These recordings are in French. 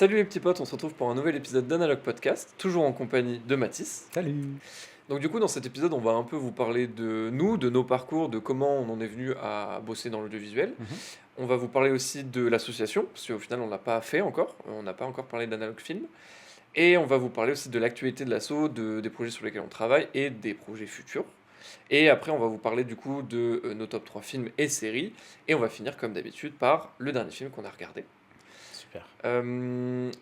Salut les petits potes, on se retrouve pour un nouvel épisode d'Analog Podcast, toujours en compagnie de Mathis. Salut! Donc du coup dans cet épisode on va un peu vous parler de nous, de nos parcours, de comment on en est venu à bosser dans l'audiovisuel. Mmh. On va vous parler aussi de l'association, parce qu'au final on l'a pas fait encore, on n'a pas encore parlé d'Analog Film. Et on va vous parler aussi de l'actualité de l'asso, des projets sur lesquels on travaille et des projets futurs. Et après on va vous parler du coup de nos top 3 films et séries. Et on va finir comme d'habitude par le dernier film qu'on a regardé. Super.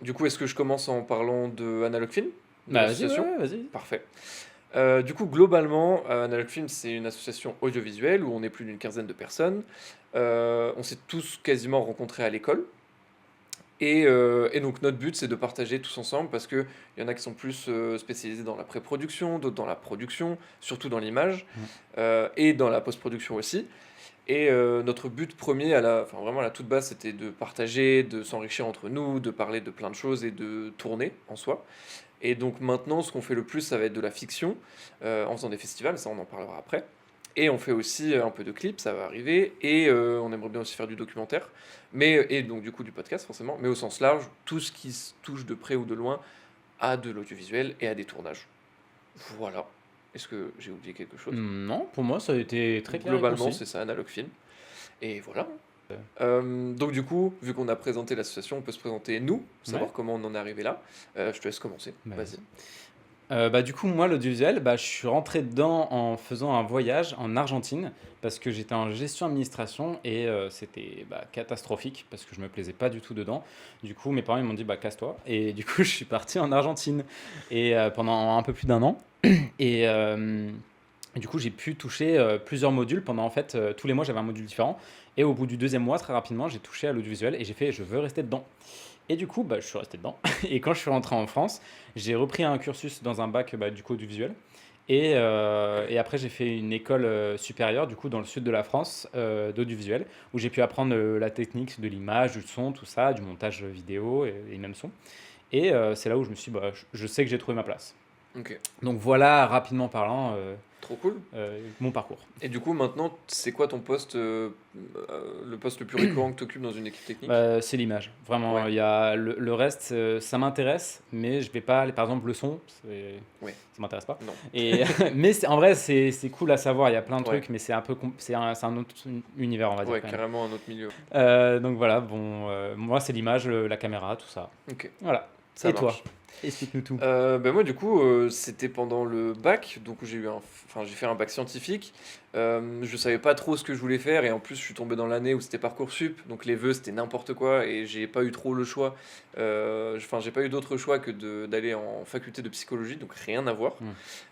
Du coup, est-ce que je commence en parlant de Analog Film, de Bah, vas-y, ouais, l'association? ouais, vas-y. Parfait. Du coup, globalement, Analog Film, c'est une association audiovisuelle où on est plus d'une quinzaine de personnes. On s'est tous quasiment rencontrés à l'école. Et donc, notre but, c'est de partager tous ensemble parce qu'il y en a qui sont plus spécialisés dans la pré-production, d'autres dans la production, surtout dans l'image, Mmh. et dans la post-production aussi. Et notre but premier, enfin vraiment à la toute base, c'était de partager, de s'enrichir entre nous, de parler de plein de choses et de tourner en soi. Et donc maintenant, ce qu'on fait le plus, ça va être de la fiction, en faisant des festivals, ça on en parlera après. Et on fait aussi un peu de clips, ça va arriver, et on aimerait bien aussi faire du documentaire, et donc du coup du podcast forcément, mais au sens large, tout ce qui se touche de près ou de loin à de l'audiovisuel et à des tournages. Voilà. Est-ce que j'ai oublié quelque chose? Non, pour moi, ça a été très clair et Globalement, concis. c'est ça, Analog Film. Et voilà. Heu, Donc du coup, vu qu'on a présenté l'association, on peut se présenter nous, ouais, savoir comment on en est arrivé là. Je te laisse commencer, bah, vas-y. vas-y. Bah, du coup, moi, l'audiovisuel, bah, je suis rentré dedans en faisant un voyage en Argentine parce que j'étais en gestion administration et c'était, bah, catastrophique parce que je me plaisais pas du tout dedans. Du coup, mes parents, ils m'ont dit: «Bah, casse-toi» et du coup, je suis parti en Argentine et pendant un peu plus d'un an et du coup, j'ai pu toucher, plusieurs modules pendant en fait, tous les mois, j'avais un module différent et au bout du deuxième mois, très rapidement, j'ai touché à l'audiovisuel et j'ai fait: «Je veux rester dedans». Et du coup, bah, je suis resté dedans et quand je suis rentré en France, j'ai repris un cursus dans un bac, bah, du coup audiovisuel et après j'ai fait une école, supérieure du coup dans le sud de la France, d'audiovisuel où j'ai pu apprendre, la technique de l'image, du son, tout ça, du montage, vidéo et même son et c'est là où je me suis dit: «Bah, je sais que j'ai trouvé ma place». Ok, Donc voilà, rapidement parlant, trop cool. mon parcours. Et du coup, maintenant, c'est quoi ton poste, le poste le plus récurrent que tu occupes dans une équipe technique? Bah, c'est l'image. Vraiment, Ouais, il y a le reste, ça m'intéresse, mais je vais pas aller par exemple le son, ouais, ça m'intéresse pas non, et mais c'est en vrai, c'est cool à savoir, il y a plein de ouais, trucs, mais c'est un peu c'est un autre univers, on va dire ouais, quand même. carrément un autre milieu. Donc voilà, bon, moi c'est l'image, la caméra, tout ça. Ok, Voilà. ça Et toi? marche. Explique-nous tout. Ben moi du coup, c'était pendant le bac, donc j'ai fait un bac scientifique. Je savais pas trop ce que je voulais faire et en plus je suis tombé dans l'année où c'était Parcoursup, donc les vœux c'était n'importe quoi et j'ai pas eu trop le choix. J'ai pas eu d'autre choix que d'aller en faculté de psychologie, donc rien à voir. Mmh.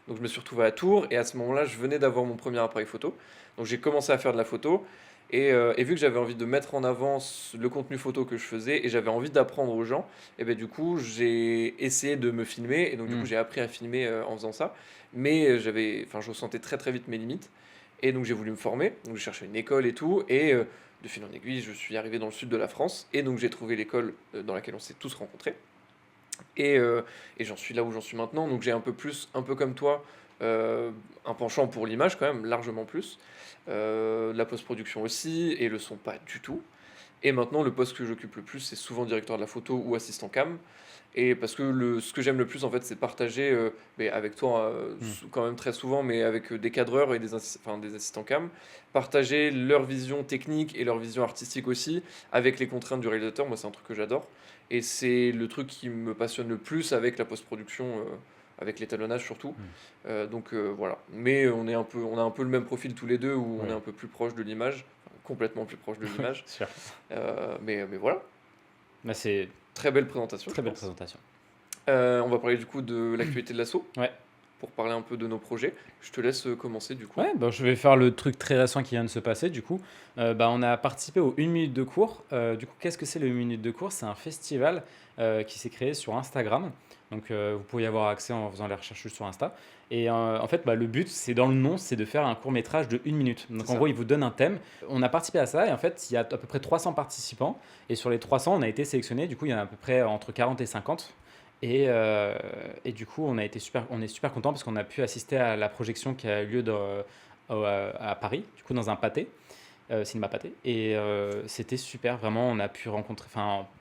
Donc je me suis retrouvé à Tours et à ce moment-là, je venais d'avoir mon premier appareil photo. Donc j'ai commencé à faire de la photo et vu que j'avais envie de mettre en avant le contenu photo que je faisais et j'avais envie d'apprendre aux gens, et ben du coup j'ai essayé de me filmer et donc du coup Mmh. j'ai appris à filmer en faisant ça. Mais je ressentais très très vite mes limites et donc j'ai voulu me former. Donc j'ai cherché une école et tout et de fil en aiguille, je suis arrivé dans le sud de la France et donc j'ai trouvé l'école dans laquelle on s'est tous rencontrés. Et j'en suis là où j'en suis maintenant. Donc j'ai un peu plus, un peu comme toi, un penchant pour l'image quand même, largement plus. La post-production aussi, et le son pas du tout. Et maintenant, le poste que j'occupe le plus, c'est souvent directeur de la photo ou assistant cam. Et parce que ce que j'aime le plus, en fait, c'est partager, mais avec toi, Mmh. quand même très souvent, mais avec des cadreurs et des assistants cam, partager leur vision technique et leur vision artistique aussi, avec les contraintes du réalisateur. Moi, c'est un truc que j'adore. Et c'est le truc qui me passionne le plus avec la post-production, avec l'étalonnage surtout. Mmh. Voilà. Mais on a un peu le même profil tous les deux, où on est Ouais. un peu plus proche de l'image, enfin, complètement plus proche de Oui, l'image. sûr. Mais voilà, Bah, c'est très belle présentation, je très belle pense. présentation. On va parler du coup de l'actualité de l'asso, Ouais. pour parler un peu de nos projets. Je te laisse commencer du coup. Ouais, bah, je vais faire le truc très récent qui vient de se passer du coup. Bah, on a participé au 1 minute de cours. Du coup, qu'est-ce que c'est le 1 minute de cours? C'est un festival, qui s'est créé sur Instagram. Donc, vous pouvez y avoir accès en faisant les recherches juste sur Insta et en fait, bah, le but, c'est dans le nom, c'est de faire un court métrage de 1 minute. C'est Donc en ça. gros, ils vous donnent un thème. On a participé à ça et en fait, il y a à peu près 300 participants et sur les 300, on a été sélectionnés. Du coup, il y en a à peu près entre 40 et 50 et du coup, on est super contents parce qu'on a pu assister à la projection qui a eu lieu à Paris, du coup dans un pâté. Cinéma Pâté. Et c'était super, vraiment. On a pu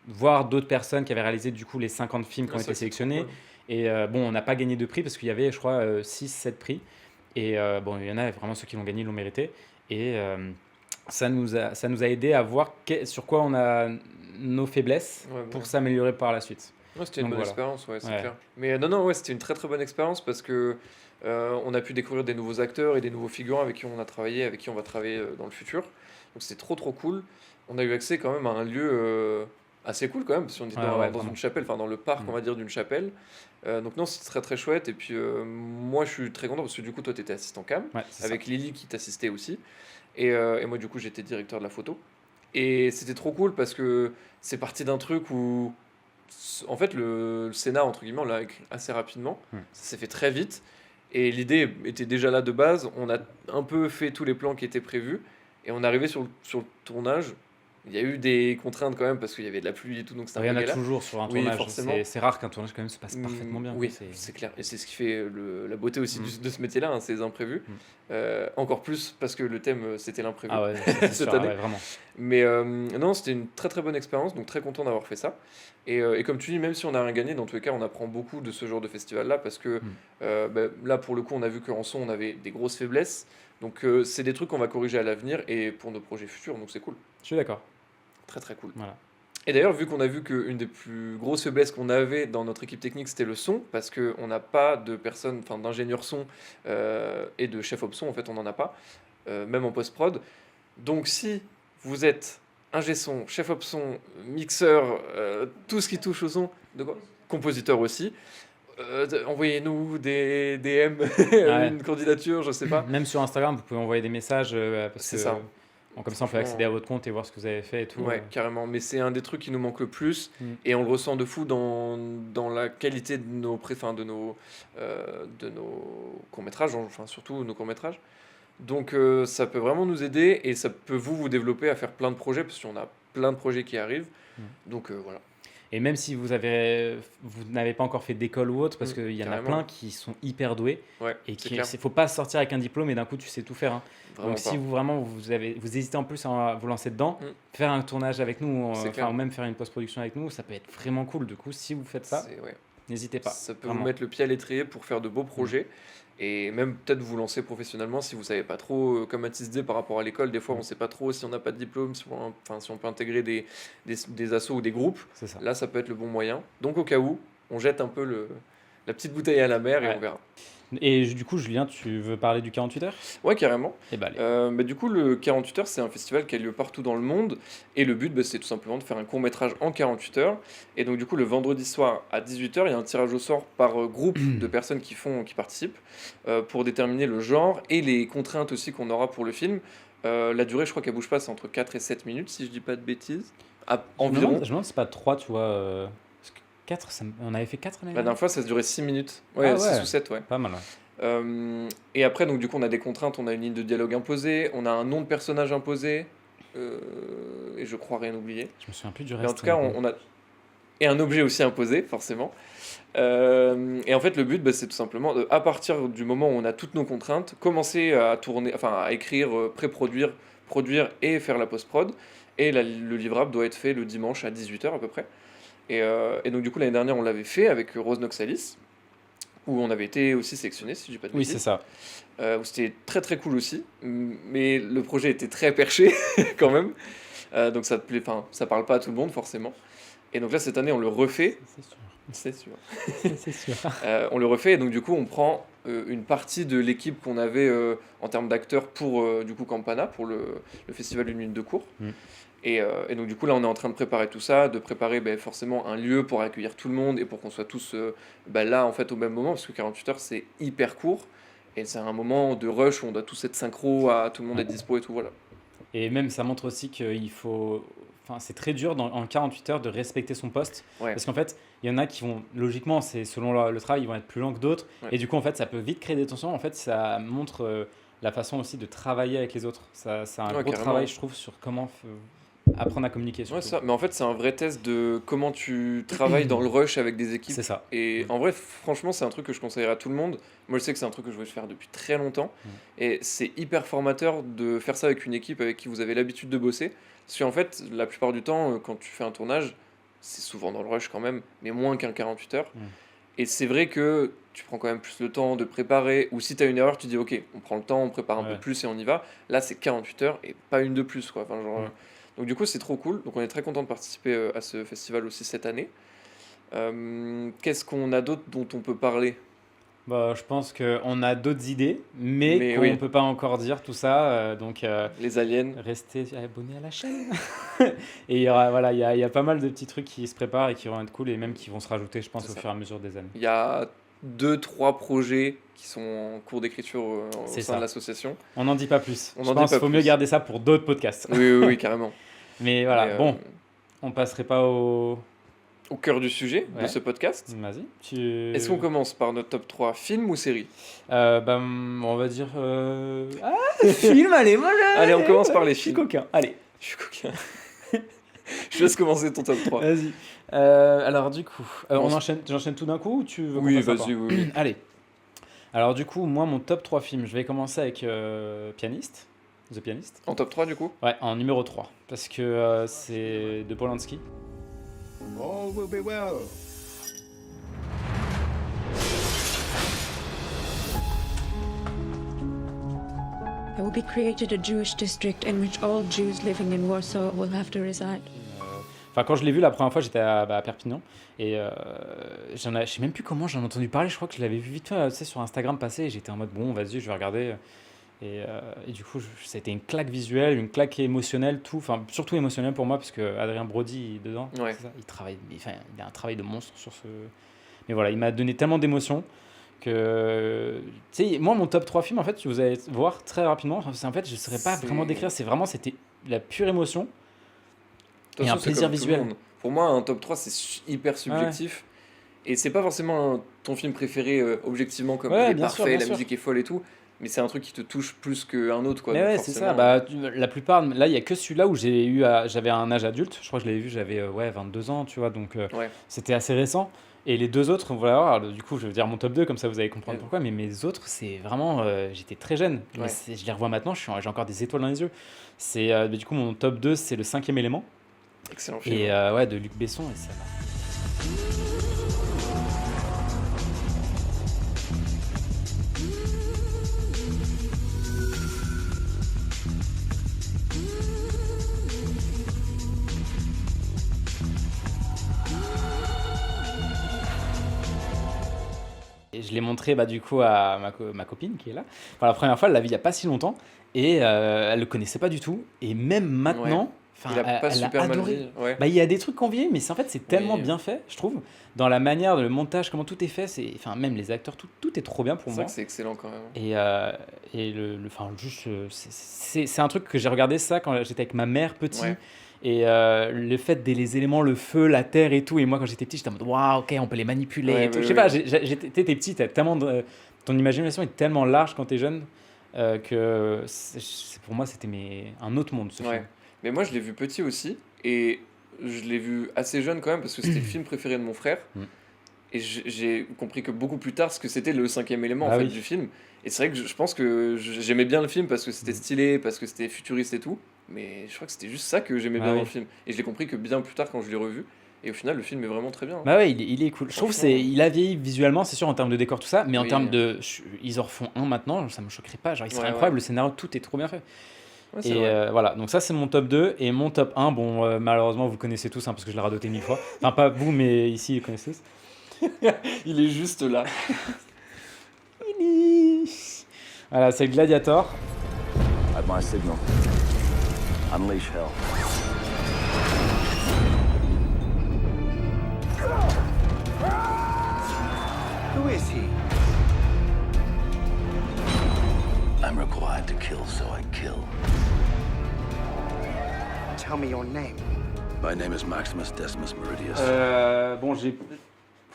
voir d'autres personnes qui avaient réalisé du coup les 50 films qui ont Ouais, été c'est trop sélectionnés. cool. Et bon, on n'a pas gagné de prix parce qu'il y avait, je crois, 6-7 prix. Et bon, il y en a vraiment ceux qui l'ont gagné, l'ont mérité. Et ça nous a aidé à voir sur quoi on a nos faiblesses Ouais, pour bah, s'améliorer par la suite. ouais, c'était une Donc bonne voilà. expérience, ouais, c'est Ouais. clair. Mais non, non, ouais, c'était une très très bonne expérience parce que on a pu découvrir des nouveaux acteurs et des nouveaux figurants avec qui on a travaillé, avec qui on va travailler dans le futur. Donc c'était trop trop cool. On a eu accès quand même à un lieu assez cool quand même, parce qu'on était Ouais, ouais, dans vraiment. une chapelle, enfin dans le parc, Mm. on va dire, d'une chapelle. Donc non, c'est très très chouette. Et puis moi je suis très content parce que du coup toi tu étais assistant cam, Ouais, c'est ça. avec Lily qui t'assistait aussi. Et moi du coup j'étais directeur de la photo. Et c'était trop cool parce que c'est parti d'un truc où, en fait, le scénar, entre guillemets, on l'a écrit assez rapidement. Mm. Ça s'est fait très vite. Et l'idée était déjà là de base. On a un peu fait tous les plans qui étaient prévus. Et on est arrivé sur le tournage. Il y a eu des contraintes quand même parce qu'il y avait de la pluie et tout, donc c'était un Il y peu en a galère. toujours sur un Oui, tournage. forcément. C'est rare qu'un tournage quand même se passe parfaitement bien, quoi. Oui, c'est clair. Et c'est ce qui fait la beauté aussi Mm. de ce métier-là, hein, c'est les imprévus. Mm. Encore plus parce que le thème, c'était l'imprévu Ah ouais, ça, c'est cette sûr, année. ouais, vraiment. Mais non, c'était une très très bonne expérience, donc très content d'avoir fait ça. Et comme tu dis, même si on n'a rien gagné, dans tous les cas, on apprend beaucoup de ce genre de festival-là, parce que Mm. là, pour le coup, on a vu qu'en son, on avait des grosses faiblesses. Donc c'est des trucs qu'on va corriger à l'avenir et pour nos projets futurs, donc c'est cool. Je suis d'accord. Très très cool. Voilà. Et d'ailleurs, vu qu'on a vu qu'une des plus grosses faiblesses qu'on avait dans notre équipe technique, c'était le son, parce qu'on n'a pas de personnes, enfin d'ingénieurs son et de chef op son, en fait, on n'en a pas, même en post-prod. Donc si vous êtes ingé son, chef op son, mixeur, tout ce qui touche au son, de quoi compositeur aussi, envoyez-nous des DM, Ouais. une candidature, je sais pas. Même sur Instagram, vous pouvez envoyer des messages parce C'est que ça. comme ça, on peut accéder à votre compte et voir ce que vous avez fait et tout. Ouais, carrément. Mais c'est un des trucs qui nous manque le plus. Mm. Et on le ressent de fou dans la qualité de nos, de nos courts-métrages, enfin surtout nos courts-métrages. Donc ça peut vraiment nous aider et ça peut vous développer à faire plein de projets parce qu'on a plein de projets qui arrivent. Mm. Donc voilà. Et même si vous n'avez pas encore fait d'école ou autre, parce qu'il y en a carrément. plein qui sont hyper doués Ouais, et c'est qui, clair. faut pas sortir avec un diplôme et d'un coup tu sais tout faire, hein. Vraiment Donc pas. si vous hésitez en plus à vous lancer dedans, Mm. faire un tournage avec nous, C'est clair. ou même faire une post-production avec nous, ça peut être vraiment cool. Du coup, si vous faites ça, Ouais. n'hésitez pas. Ça peut Vraiment. vous mettre le pied à l'étrier pour faire de beaux projets et même peut-être vous lancer professionnellement si vous savez pas trop, comme Mathis disait par rapport à l'école, des fois on sait pas trop si on n'a pas de diplôme, si on peut intégrer des assos ou des groupes, C'est ça. là ça peut être le bon moyen. Donc au cas où, on jette un peu la petite bouteille à la mer et Ouais. on verra. Et du coup, Julien, tu veux parler du 48 heures? Ouais, carrément. Eh ben, allez. Du coup, le 48 heures, c'est un festival qui a lieu partout dans le monde. Et le but, c'est tout simplement de faire un court-métrage en 48 heures. Et donc, du coup, le vendredi soir à 18 heures, il y a un tirage au sort par groupe de personnes qui participent pour déterminer le genre et les contraintes aussi qu'on aura pour le film. La durée, je crois qu'elle bouge pas, c'est entre 4 et 7 minutes, si je dis pas de bêtises. Environ. Je me demande si c'est pas 3, tu vois. 4, on avait fait 4 l'année La dernière fois, ça se durait 6 minutes. Ouais, Ah ouais. 6 ou 7, ouais. Pas mal, ouais. Et après, donc, du coup, on a des contraintes, on a une ligne de dialogue imposée, on a un nom de personnage imposé, et je crois rien oublier. Je me souviens plus du Mais reste. en tout cas, on a. Et un objet aussi imposé, forcément. Et en fait, le but, c'est tout simplement, à partir du moment où on a toutes nos contraintes, commencer à tourner, enfin à écrire, pré-produire, produire et faire la post-prod. Et le livrable doit être fait le dimanche à 18 h à peu près. Et donc, du coup, l'année dernière, on l'avait fait avec Rose Noxalis, où on avait été aussi sélectionné, si je dis pas de Oui, bêtises. c'est ça. Où c'était très très cool aussi. Mais le projet était très perché quand même. Donc ça parle pas à tout le monde forcément. Et donc là, cette année, on le refait. C'est sûr. C'est sûr. C'est sûr. On le refait et donc du coup, on prend une partie de l'équipe qu'on avait en termes d'acteurs pour du coup Campana, pour le festival Une minute de cours. Mm. Et donc du coup, là, on est en train de préparer tout ça, de préparer forcément un lieu pour accueillir tout le monde et pour qu'on soit tous là en fait au même moment, parce que 48 heures, c'est hyper court. Et c'est un moment de rush où on doit tous être synchro, à tout le monde être dispo et tout, voilà. Et même, ça montre aussi qu'il faut. Enfin, c'est très dur en 48 heures de respecter son poste. Ouais. Parce qu'en fait, il y en a qui vont, logiquement, c'est selon le travail, ils vont être plus lents que d'autres. Ouais. Et du coup, en fait, ça peut vite créer des tensions. En fait, ça montre la façon aussi de travailler avec les autres. C'est un Ouais, gros carrément. travail, je trouve, sur comment apprendre à communiquer Ouais, surtout. ça. Mais en fait, c'est un vrai test de comment tu travailles dans le rush avec des équipes. C'est ça. Et en vrai, franchement, c'est un truc que je conseillerais à tout le monde. Moi, je sais que c'est un truc que je veux faire depuis très longtemps. Et c'est hyper formateur de faire ça avec une équipe avec qui vous avez l'habitude de bosser. Parce qu'en fait, la plupart du temps, quand tu fais un tournage, c'est souvent dans le rush quand même, mais moins qu'un 48 heures. Et c'est vrai que tu prends quand même plus le temps de préparer. Ou si tu as une erreur, tu dis ok, on prend le temps, on prépare un peu plus et on y va. Là, c'est 48 heures et pas une de plus, quoi. Enfin, genre, donc du coup, c'est trop cool. Donc on est très content de participer à ce festival aussi cette année. Qu'est-ce qu'on a d'autre dont on peut parler? Bah, je pense qu'on a d'autres idées, mais qu'on ne peut pas encore dire tout ça. Donc, les aliens. Restez abonnés à la chaîne. Et il y a pas mal de petits trucs qui se préparent et qui vont être cool et même qui vont se rajouter, je pense, au fur et à mesure des années. Il y a 2-3 projets qui sont en cours d'écriture au sein de l'association. On n'en dit pas plus. Je pense qu'il faut mieux garder ça pour d'autres podcasts. Oui, carrément. Mais voilà, bon, on passerait pas au cœur du sujet de ce podcast. Vas-y. Est-ce qu'on commence par notre top 3 film ou série? On va dire film, allez, moi allez, on commence par les films. Je suis coquin, allez. Je suis coquin. Je laisse commencer ton top 3. Vas-y. Alors du coup, j'enchaîne tout d'un coup ou tu veux Oui, vas-y, oui. Allez. Alors du coup, moi, mon top 3 films, je vais commencer avec Pianiste. The Pianist. En top 3 du coup? Ouais, en numéro 3. Parce que c'est de Polanski. All will be well. There will be created a Jewish district in which all Jews living in Warsaw will have to reside. Enfin, quand je l'ai vu la première fois, j'étais à Perpignan et je sais même plus comment j'en ai entendu parler. Je crois que je l'avais vu vite fait, sur Instagram passer. Et j'étais en mode bon, vas-y, je vais regarder. Et du coup, ça a été une claque visuelle, une claque émotionnelle, tout. Enfin, surtout émotionnelle pour moi, parce que Adrien Brody dedans, c'est ça, il a un travail de monstre sur ce. Mais voilà, il m'a donné tellement d'émotions que, tu sais, moi, mon top 3 films, en fait, vous allez voir très rapidement. En fait, je ne saurais pas vraiment décrire. C'était la pure émotion. Et un plaisir visuel. Pour moi, un top 3, c'est hyper subjectif. Ouais. Et c'est pas forcément ton film préféré objectivement, comme il est parfait, la musique est folle et tout. Mais c'est un truc qui te touche plus qu'un autre, quoi. Ouais, c'est ça. La plupart, là, il y a que celui-là où j'avais un âge adulte. Je crois que je l'avais vu, j'avais 22 ans, tu vois. Donc, c'était assez récent. Et les deux autres, on va voir. Du coup, je vais dire mon top 2, comme ça vous allez comprendre pourquoi. Mais mes autres, c'est vraiment. J'étais très jeune. Mais je les revois maintenant, j'ai encore des étoiles dans les yeux. Du coup, mon top 2, c'est Le 5e élément. Excellent film. Et de Luc Besson. Et ça m'a. Et je l'ai montré du coup à ma copine qui est là. Enfin, la première fois, elle l'a vu il n'y a pas si longtemps et elle ne le connaissait pas du tout. Et même maintenant, il a pas super a adoré. Mal dit. Il y a des trucs qu'on vieillit, mais c'est tellement bien fait, je trouve. Dans la manière, le montage, comment tout est fait, même les acteurs, tout est trop bien pour moi. C'est vrai que c'est excellent quand même. Et c'est un truc que j'ai regardé ça quand j'étais avec ma mère petit. Ouais. Et le fait des les éléments, le feu, la terre et tout. Et moi, quand j'étais petit, j'étais en mode waouh, ok, on peut les manipuler. Et tout. Je sais pas, t'es petit, ton imagination est tellement large quand t'es jeune que pour moi, c'était un autre monde ce film. Mais moi, je l'ai vu petit aussi. Et je l'ai vu assez jeune quand même parce que c'était le film préféré de mon frère. Et j'ai compris que beaucoup plus tard ce que c'était le 5e élément en fait, du film. Et c'est vrai que je pense que j'aimais bien le film parce que c'était stylé, parce que c'était futuriste et tout. Mais je crois que c'était juste ça que j'aimais bien dans le film. Et je l'ai compris que bien plus tard quand je l'ai revu. Et au final, le film est vraiment très bien. Bah ouais, il est cool. Je trouve il a vieilli visuellement, c'est sûr, en termes de décor, tout ça. Mais en termes de. Ils en refont un maintenant, ça me choquerait pas. Genre, il serait incroyable, le scénario, tout est trop bien fait. Ouais, et voilà, donc ça c'est mon top 2. Et mon top 1, bon, malheureusement, vous le connaissez tous, parce que je l'ai radoté 1000 fois. Enfin, pas vous, mais ici, ils le connaissent tous. Il est juste là. Voilà, c'est Gladiator. At my signal, unleash hell. Who is he? I'm required to kill, so I kill. Tell me your name. My name is Maximus Decimus Meridius. Bon,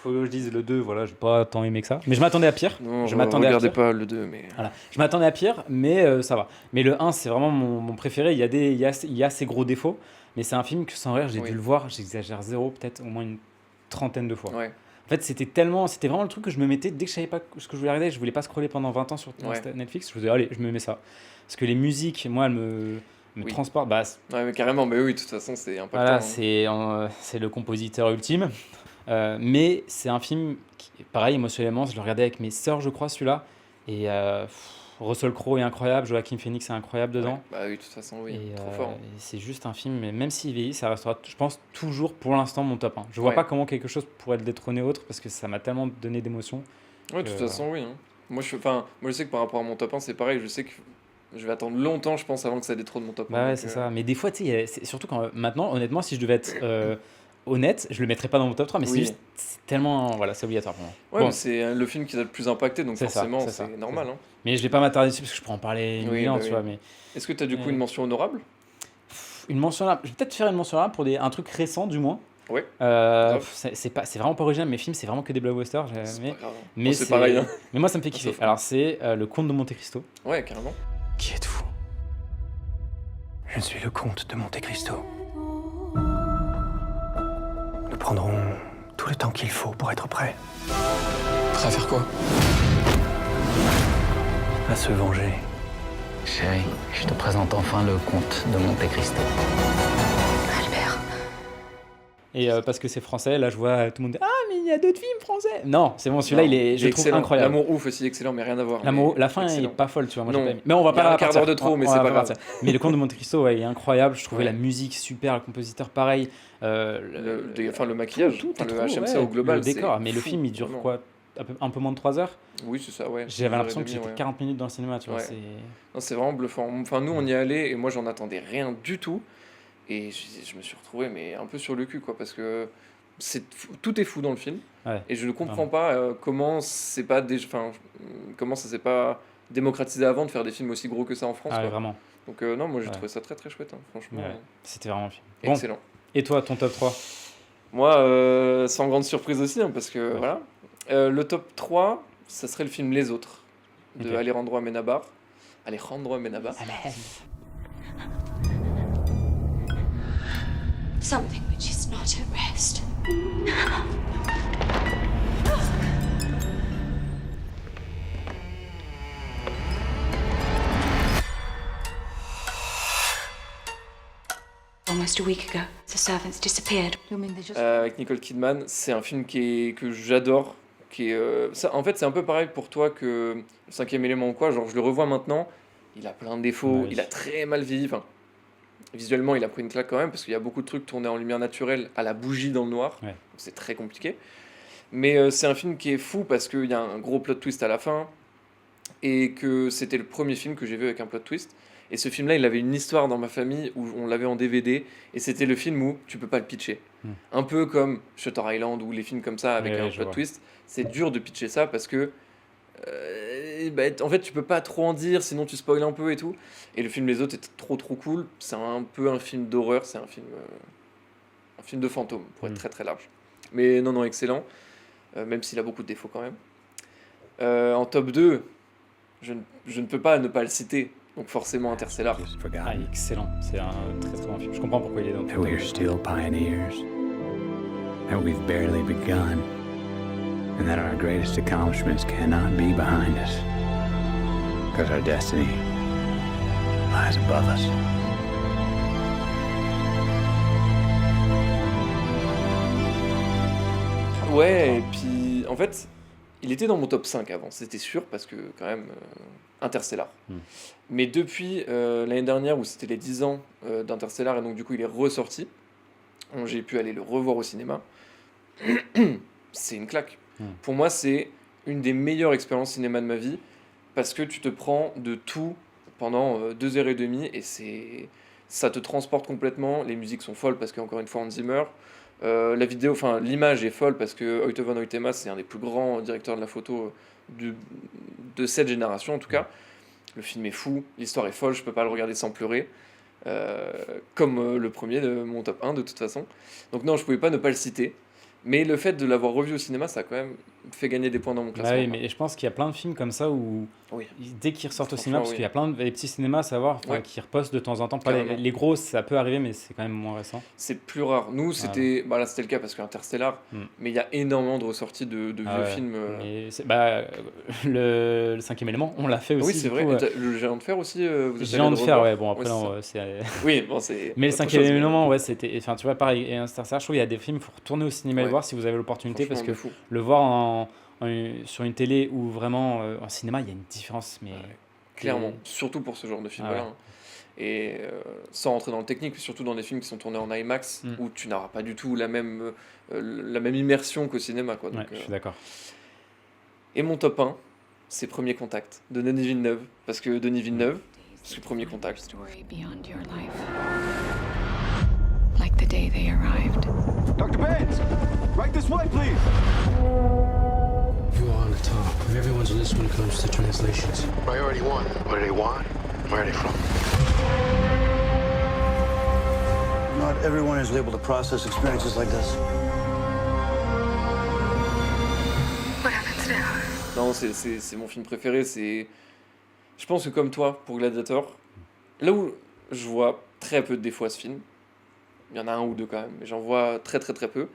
faut que je dise le 2, voilà, j'ai pas tant aimé que ça. Mais je m'attendais à pire. Non, Je m'attendais à regardez pire. pas le 2, mais... Voilà. Je m'attendais à pire, mais ça va. Mais le 1, c'est vraiment mon préféré. Il y a ses gros défauts, mais c'est un film que sans rire, j'ai Oui. dû le voir, j'exagère zéro, peut-être au moins une trentaine de fois. Ouais. En fait, c'était vraiment le truc que je me mettais dès que je savais pas ce que je voulais regarder. Je voulais pas scroller pendant 20 ans sur Ouais. Netflix. Je me disais, allez, je me mets ça. Parce que les musiques, moi, elles me Oui. transportent. Bah, Ouais, mais carrément, mais oui, de toute façon, c'est impactant. voilà, hein. c'est le compositeur ultime. Mais c'est un film qui, pareil, émotionnellement, je le regardais avec mes sœurs, je crois, celui-là. Et Russell Crowe est incroyable, Joaquin Phoenix est incroyable dedans. Ouais. Bah oui, de toute façon, oui, Et, trop fort. et c'est juste un film, mais même s'il vieillit, ça restera, je pense, toujours pour l'instant mon top 1. Je vois Ouais. pas comment quelque chose pourrait le détrôner autre parce que ça m'a tellement donné d'émotions. Ouais, de toute Euh, façon, oui. Hein. Moi, je sais que par rapport à mon top 1, c'est pareil. Je sais que je vais attendre longtemps, je pense, avant que ça détrône mon top 1. Bah ouais, donc, c'est ça. Mais des fois, tu sais, c'est surtout quand maintenant, honnêtement, si je devais être honnête, je le mettrais pas dans mon top 3, mais Oui. c'est tellement, voilà, c'est obligatoire pour moi. Ouais, Bon, mais c'est le film qui t'a le plus impacté, donc C'est ça, forcément, c'est ça, c'est c'est normal. ça. Hein. mais je vais pas m'attarder dessus parce que je pourrais en parler une Oui, million, bah tu oui. vois, mais Est-ce que t'as du coup Ouais. une mention honorable? une mention là, je vais peut-être faire une mention là pour un truc récent du moins. Ouais. Grave. C'est vraiment pas original, mes films c'est vraiment que des blockbusters, C'est mais pas grave. mais Bon, c'est pareil. Hein. mais moi ça me fait On kiffer. s'offre. Alors c'est le Comte de Monte Cristo. Ouais, carrément. Qui êtes-vous? Je suis le comte de Monte Cristo. Nous prendrons tout le temps qu'il faut pour être prêts Prêt à faire quoi? à se venger. Chérie, je te présente enfin le comte de Monte Cristo. Albert. Et parce que c'est français, là je vois tout le monde dire ah mais il y a d'autres films français. Non, c'est bon, celui-là Non, il est, je le trouve excellent. incroyable. L'amour ouf aussi, excellent, mais rien à voir. L'amour, mais la fin est excellent. pas folle, tu vois. Moi, Non. j'ai pas aimé. Mais on va Il y pas a un partir. quart d'heure de trop, mais On c'est va pas grave. partir. Mais le Comte de Monte Cristo, ouais, il est incroyable. Je trouvais Ouais. la musique super, le compositeur pareil. Le maquillage, tout enfin, est le trop, HMC ouais, au global. le décor. c'est Mais le fou, film, il dure vraiment. quoi, un peu moins de 3 heures. Oui, c'est ça, ouais. J'avais 2 heures et l'impression que demie, j'étais ouais. 40 minutes dans le cinéma, tu vois. Ouais. C'est Non, c'est vraiment bluffant. Enfin, nous, on y allait et moi, j'en attendais rien du tout. Et je me suis retrouvé mais un peu sur le cul, quoi, parce que tout est fou dans le film. Ouais. Et je ne comprends pas comment comment ça s'est pas démocratisé avant de faire des films aussi gros que ça en France. Ah ouais, quoi. vraiment. Donc non, moi j'ai Ouais. trouvé ça très très chouette, hein, franchement. Ouais. C'était vraiment un film. Bon, Excellent. et toi, ton top 3? Moi, sans grande surprise aussi, hein, parce que Ouais. voilà. Le top 3, ça serait le film Les Autres, de Ok. Alejandro Amenábar. Alejandro Amenábar. Something which is not at rest. Almost a week ago, the servants disappeared. You mean they just... Avec Nicole Kidman, c'est un film que j'adore. En fait, c'est un peu pareil pour toi que le 5e élément ou quoi. Genre, je le revois maintenant, il a plein de défauts, Ouais. il a très mal vieilli. Enfin, visuellement, il a pris une claque quand même parce qu'il y a beaucoup de trucs tournés en lumière naturelle à la bougie dans le noir. Ouais. Donc, c'est très compliqué. Mais c'est un film qui est fou parce qu'il y a un gros plot twist à la fin et que c'était le premier film que j'ai vu avec un plot twist. Et ce film-là, il avait une histoire dans ma famille où on l'avait en DVD et c'était le film où tu peux pas le pitcher. Un peu comme Shutter Island ou les films comme ça avec Ouais, un je plot vois. twist. C'est dur de pitcher ça parce que en fait, tu peux pas trop en dire, sinon tu spoil un peu et tout. Et le film Les Autres est trop cool. C'est un peu un film d'horreur, c'est un film de fantôme pour être très très large. Mais non, excellent. Même s'il a beaucoup de défauts quand même. En top 2, je ne peux pas ne pas le citer. Donc forcément Interstellar. Just Ah, forgotten excellent. C'est un très très bon film. Je comprends pourquoi il est dans that we're still pioneers, that we've barely begun, and that our greatest accomplishments cannot be behind us, because our destiny lies above us. Ouais, et puis en fait, il était dans mon top 5 avant, c'était sûr, parce que quand même, Interstellar. Mais depuis l'année dernière, où c'était les 10 ans d'Interstellar, et donc du coup il est ressorti, j'ai pu aller le revoir au cinéma, c'est une claque. Pour moi, c'est une des meilleures expériences cinéma de ma vie, parce que tu te prends de tout pendant 2h30, et ça te transporte complètement, les musiques sont folles, parce qu'encore une fois, Hans Zimmer. La vidéo, enfin l'image est folle parce que Hoyte van Hoytema c'est un des plus grands directeurs de la photo de cette génération en tout cas. Le film est fou, l'histoire est folle, je peux pas le regarder sans pleurer. Comme le premier de mon top 1 de toute façon. Donc non, je pouvais pas ne pas le citer. Mais le fait de l'avoir revu au cinéma, ça a quand même fait gagner des points dans mon Bah classement. oui, mais je pense qu'il y a plein de films comme ça où Oui. dès qu'ils ressortent au Franchement, cinéma, parce oui. qu'il y a plein de les petits cinémas à savoir, enfin, Ouais. qui repostent de temps en temps. Pas Carrément. les gros, ça peut arriver, mais c'est quand même moins récent. C'est plus rare. Nous, c'était bah là, c'était le cas parce que Interstellar, Mm. mais il y a énormément de ressorties de Ah vieux ouais. films. Mais le cinquième élément, on l'a fait aussi. Oui, c'est du vrai. coup, Et le géant de fer aussi, vous êtes Géant allé de le fer, revoir. ouais, bon après Ouais, c'est non, ça. c'est. Oui, bon, c'est. Mais le autre cinquième chose, mais élément, ouais, c'était. Enfin, tu vois, pareil, et Interstellar, je trouve qu'il y a des films, il faut retourner au cinéma et le Ouais. voir si vous avez l'opportunité, parce franchement, que de fou. le voir sur une télé ou vraiment en cinéma, il y a une différence, mais. Clairement, surtout pour ce genre de film-là. ouais. hein. Et sans rentrer dans le technique, surtout dans des films qui sont tournés en IMAX, Mm. où tu n'auras pas du tout la même immersion qu'au cinéma. Quoi. Ouais, Donc, je suis d'accord. Et mon top 1, c'est Premier Contact, de Denis Villeneuve. Parce que Denis Villeneuve, c'est le Premier Contact. Story beyond your life. Like the day they arrived. Dr. Baines, right this way, please. You are on the top of everyone's list when it comes to translations. Priority 1. What do they want? Where are they from? Not everyone is able to process experiences like this. What happens now? Non, c'est mon film préféré. Je pense que comme toi, pour Gladiator, là où je vois très peu de défauts à ce film, il y en a un ou deux quand même, mais j'en vois très très très peu.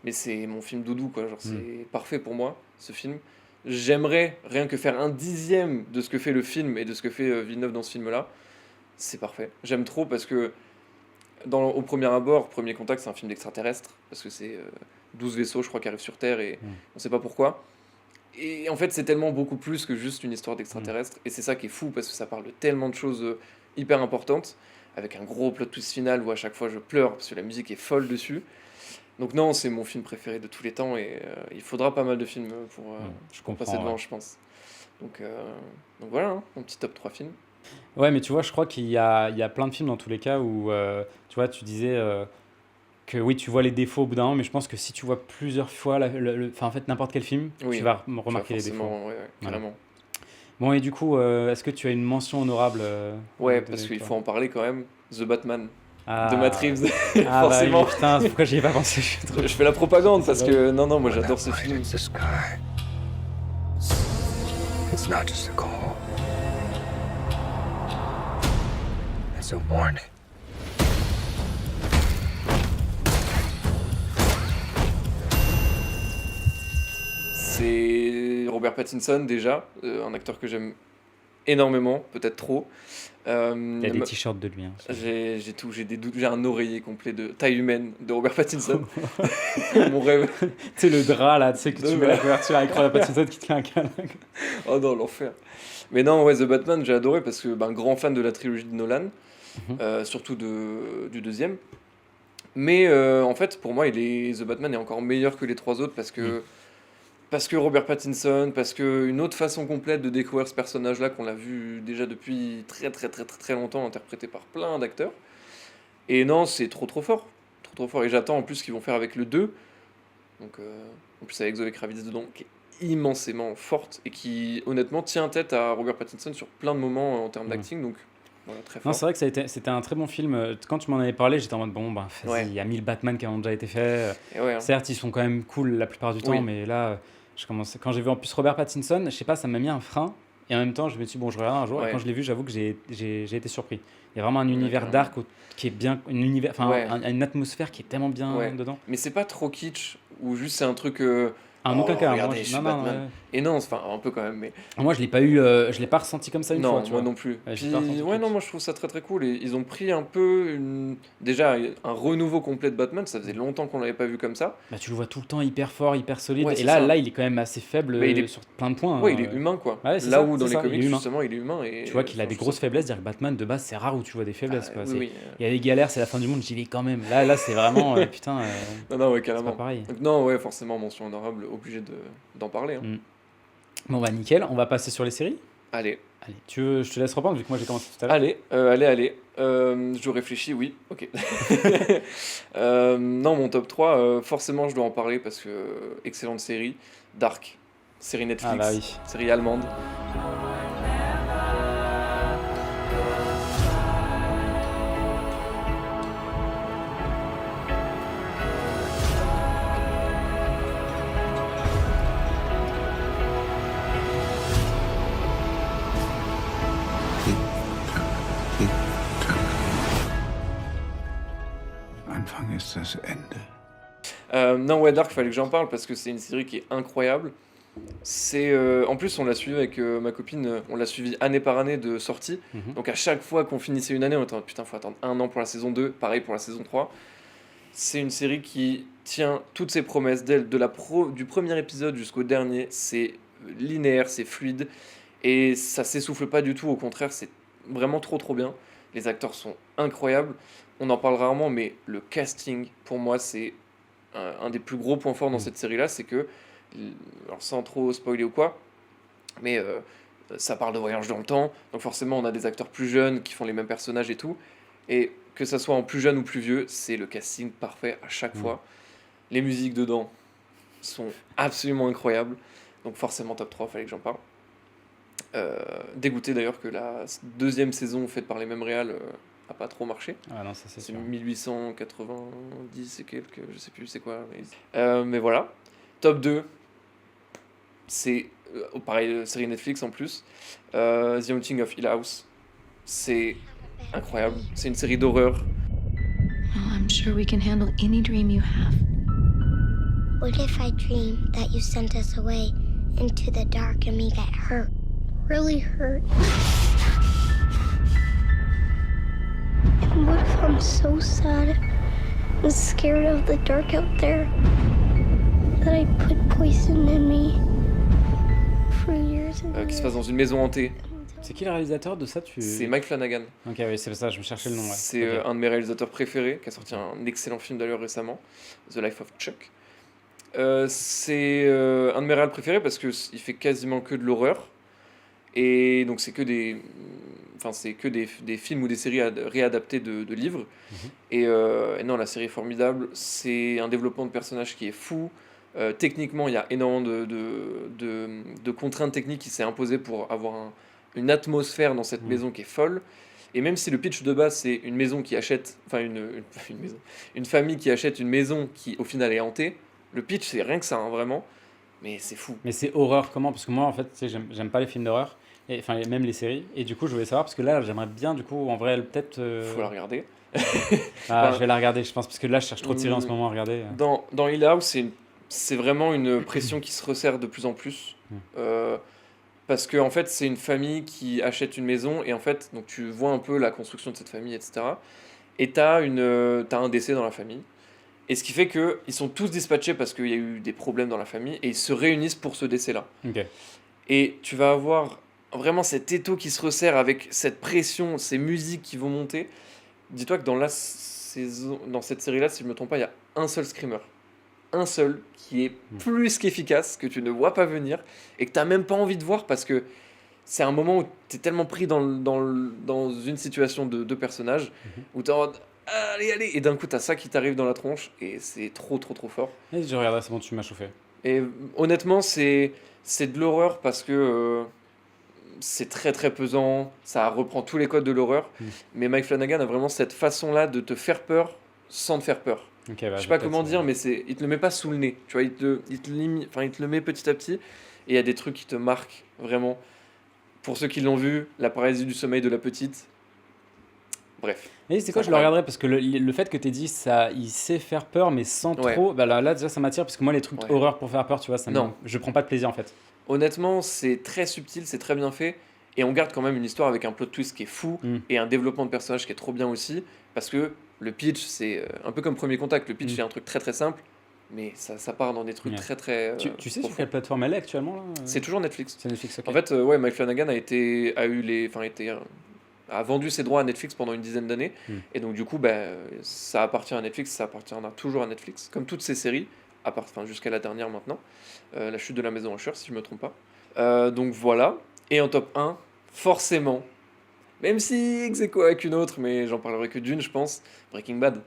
Mais c'est mon film doudou, quoi. Genre, c'est parfait pour moi, ce film. J'aimerais rien que faire un dixième de ce que fait le film et de ce que fait Villeneuve dans ce film-là. C'est parfait. J'aime trop parce que au premier abord, Premier Contact, c'est un film d'extraterrestre, parce que c'est 12 vaisseaux, je crois, qui arrivent sur Terre et on sait pas pourquoi. Et en fait, c'est tellement beaucoup plus que juste une histoire d'extraterrestre. Et c'est ça qui est fou, parce que ça parle de tellement de choses hyper importantes, avec un gros plot twist final où à chaque fois je pleure, parce que la musique est folle dessus. Donc non, c'est mon film préféré de tous les temps, et il faudra pas mal de films pour Je passer comprends. devant, Ouais. je pense. Donc voilà, hein, mon petit top 3 films. Ouais, mais tu vois, je crois qu'il y a plein de films dans tous les cas où, tu vois, tu disais que oui, tu vois les défauts au bout d'un moment, mais je pense que si tu vois plusieurs fois, enfin, en fait, n'importe quel film, Oui, tu vas Tu vois, remarquer les défauts. forcément, ouais, Voilà. carrément. Bon, et du coup, est-ce que tu as une mention honorable Ouais, à parce donner, qu'il toi faut en parler quand même. The Batman Ah, de Matt Reeves, ah, forcément. Bah, oui, putain, pourquoi j'y ai pas pensé? Je suis trop- Je fais la propagande parce que non, moi When j'adore that ce light film. hits the sky, it's not just a call. It's a warning. C'est Robert Pattinson déjà, un acteur que j'aime énormément, peut-être trop. Il y a des Ma- t-shirts de lui. Hein. J'ai tout, j'ai un oreiller complet de taille humaine de Robert Pattinson. Mon rêve. Tu sais, le drap là, tu sais, que tu Ouais. mets la couverture avec Robert Pattinson qui te fait un câlin. Oh non, l'enfer. Mais non, ouais, The Batman, j'ai adoré parce que grand fan de la trilogie de Nolan, surtout du deuxième. Mais en fait, pour moi, The Batman est encore meilleur que les trois autres parce que Robert Pattinson, parce que une autre façon complète de découvrir ce personnage-là qu'on l'a vu déjà depuis très très très très très longtemps, interprété par plein d'acteurs. Et non, c'est trop fort, trop fort. Et j'attends en plus ce qu'ils vont faire avec le 2. Donc en plus avec Zoé Kravitz dedans, qui est immensément forte et qui honnêtement tient tête à Robert Pattinson sur plein de moments en termes d'acting. Donc voilà, très fort. Non, c'est vrai que c'était un très bon film. Quand tu m'en avais parlé, j'étais en mode bon, ben, vas-y, Ouais. il y a 1000 Batman qui ont déjà été faits. Et ouais, hein. Certes, ils sont quand même cool la plupart du temps, Oui. mais là, quand j'ai vu en plus Robert Pattinson, je sais pas, ça m'a mis un frein. Et en même temps, je me suis dit, bon, je regarde un jour. Ouais. Et quand je l'ai vu, j'avoue que j'ai été surpris. Il y a vraiment un univers carrément. dark qui est bien, Ouais. une atmosphère qui est tellement bien Ouais. dedans. Mais c'est pas trop kitsch ou juste c'est un truc. En Oh, aucun cas. regardez, Moi, je suis non, Batman. ouais. Et non, enfin un peu quand même, mais Moi, je l'ai pas ressenti comme ça une non, fois. Tu moi vois. non plus. Ouais, j'ai Puis, pas ressenti le ouais, truc. non, moi je trouve ça très très cool. Et ils ont pris un peu déjà un renouveau complet de Batman. Ça faisait longtemps qu'on l'avait pas vu comme ça. Bah, tu le vois tout le temps hyper fort, hyper solide. Ouais, et c'est là, ça. il est quand même assez faible Mais il est- sur plein de points. Ouais, hein. il est humain quoi. Ouais, c'est Là ça, où dans c'est les ça, il est comics humain. justement il est humain. Et Tu vois qu'il a enfin, des je trouve grosses ça- faiblesses. Dire que Batman, de base, c'est rare où tu vois des faiblesses. Ah, quoi. oui, C'est- oui. Il y a des galères, c'est la fin du monde, j'y vais quand même. Là c'est vraiment, putain, Non, ouais, c'est pas carrément. pareil. Donc, non, ouais, forcément, mention honorable, obligé d'en parler. Hein. Mm. Bon bah nickel, on va passer sur les séries. Allez, Allez, je te laisse reprendre vu que moi j'ai commencé tout à l'heure. allez. Je réfléchis, oui, ok. Non, mon top 3, forcément, je dois en parler parce que excellente série. Dark, série Netflix, Ah bah oui. série allemande. Anfang ist das Ende. Non, ouais, Dark, fallait que j'en parle parce que c'est une série qui est incroyable. C'est en plus on l'a suivi avec ma copine, on l'a suivi année par année de sortie. Donc à chaque fois qu'on finissait une année, on était en mode, putain, faut attendre un an pour la saison 2, pareil pour la saison 3. C'est une série qui tient toutes ses promesses du premier épisode jusqu'au dernier. C'est linéaire, c'est fluide et ça s'essouffle pas du tout, au contraire, c'est vraiment trop bien. Les acteurs sont incroyables. On en parle rarement, mais le casting, pour moi, c'est un des plus gros points forts dans cette série-là, c'est que, alors sans trop spoiler ou quoi, mais ça parle de voyage dans le temps, donc forcément on a des acteurs plus jeunes qui font les mêmes personnages et tout, et que ça soit en plus jeune ou plus vieux, c'est le casting parfait à chaque fois. Les musiques dedans sont absolument incroyables, donc forcément top 3, fallait que j'en parle. Dégoûté d'ailleurs que la deuxième saison faite par les mêmes réals a pas trop marché. Ah non, ça c'est C'est sûr. 1890 et quelques, je sais plus c'est quoi. Mais voilà. Top 2, c'est pareil, série Netflix en plus. The Haunting of Hill House. C'est incroyable. C'est une série d'horreur. Well, I'm sure we can handle any dream you have. What if I dream that you sent us away into the dark and we get hurt? Really hurt? And what if I'm so sad and scared of the dark out there that I put poison in me for years and Qui se years? passe dans une maison hantée. C'est qui le réalisateur de ça C'est Mike Flanagan. Ok, oui, c'est ça, je me cherchais le nom. Ouais. C'est Ok. un de mes réalisateurs préférés, qui a sorti un excellent film d'ailleurs récemment, The Life of Chuck. C'est un de mes réals préférés parce qu'il fait quasiment que de l'horreur. Et donc c'est que des films ou des séries réadaptés de livres. Et non, la série est formidable. C'est un développement de personnages qui est fou. Techniquement, il y a énormément de contraintes techniques qui s'est imposé pour avoir une atmosphère dans cette maison qui est folle. Et même si le pitch de base, c'est une maison qui achète... Enfin, une famille qui achète une maison qui, au final, est hantée. Le pitch, c'est rien que ça, hein, vraiment. Mais c'est fou. Mais c'est horreur comment? Parce que moi, en fait, tu sais, j'aime pas les films d'horreur, et enfin même les séries. Et du coup, je voulais savoir parce que là, j'aimerais bien, du coup, en vrai, peut-être. Faut la regarder. Je vais la regarder, je pense, parce que là, je cherche trop de séries en ce moment à regarder. Dans Hill House, c'est vraiment une pression qui se resserre de plus en plus. Parce que en fait, c'est une famille qui achète une maison et en fait, donc tu vois un peu la construction de cette famille, etc. Et t'as un décès dans la famille. Et ce qui fait qu'ils sont tous dispatchés parce qu'il y a eu des problèmes dans la famille et ils se réunissent pour ce décès-là. Ok. Et tu vas avoir vraiment cet étau qui se resserre avec cette pression, ces musiques qui vont monter. Dis-toi que dans cette série-là, si je ne me trompe pas, il y a un seul screamer. Un seul qui est plus qu'efficace, que tu ne vois pas venir et que tu n'as même pas envie de voir parce que c'est un moment où tu es tellement pris dans une situation de deux personnages où tu es en mode allez, et d'un coup tu as ça qui t'arrive dans la tronche et c'est trop fort. Et je regarderai, c'est bon, tu m'as chauffé. Et honnêtement, c'est de l'horreur parce que c'est très pesant, ça reprend tous les codes de l'horreur, mais Mike Flanagan a vraiment cette façon-là de te faire peur sans te faire peur. Okay, bah, je sais pas comment dire, mais il te le met pas sous le nez, tu vois, il te le met petit à petit, et il y a des trucs qui te marquent vraiment. Pour ceux qui l'ont vu, la paralysie du sommeil de la petite, bref. Et c'est quoi, je le regarderai parce que le fait que tu aies dit ça, il sait faire peur mais sans trop, bah là déjà ça m'attire parce que moi les trucs horreur pour faire peur, tu vois, je prends pas de plaisir en fait. Honnêtement, c'est très subtil, c'est très bien fait et on garde quand même une histoire avec un plot twist qui est fou et un développement de personnage qui est trop bien aussi parce que le pitch c'est un peu comme Premier Contact, le pitch c'est un truc très simple mais ça part dans des trucs très tu sais sur quelle plateforme elle est actuellement là C'est toujours Netflix. C'est Netflix, ok. En fait, Mike Flanagan a vendu ses droits à Netflix pendant une dizaine d'années et donc du coup ça appartient à Netflix, ça appartiendra toujours à Netflix comme toutes ces séries jusqu'à la dernière maintenant, La chute de la maison Usher si je me trompe pas. Donc voilà, et en top 1 forcément, même si ex aequo avec une autre, mais j'en parlerai que d'une je pense, Breaking Bad.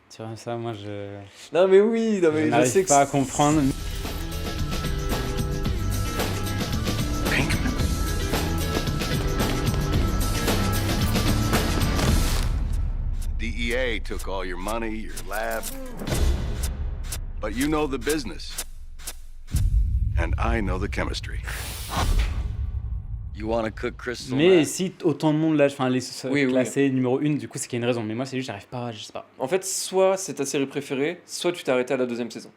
Tu vois ça, moi Non mais oui, je n'arrive sais que pas à comprendre. DEA took all your money, your lab, but you know the business, and I know the chemistry. You want to cook crystal Mais meth? si autant de monde là, enfin les Oui, oui. classés numéro 1, du coup c'est qu'il y a une raison. Mais moi c'est juste j'arrive pas, je sais pas. En fait, soit c'est ta série préférée, soit tu t'es arrêté à la 2e saison.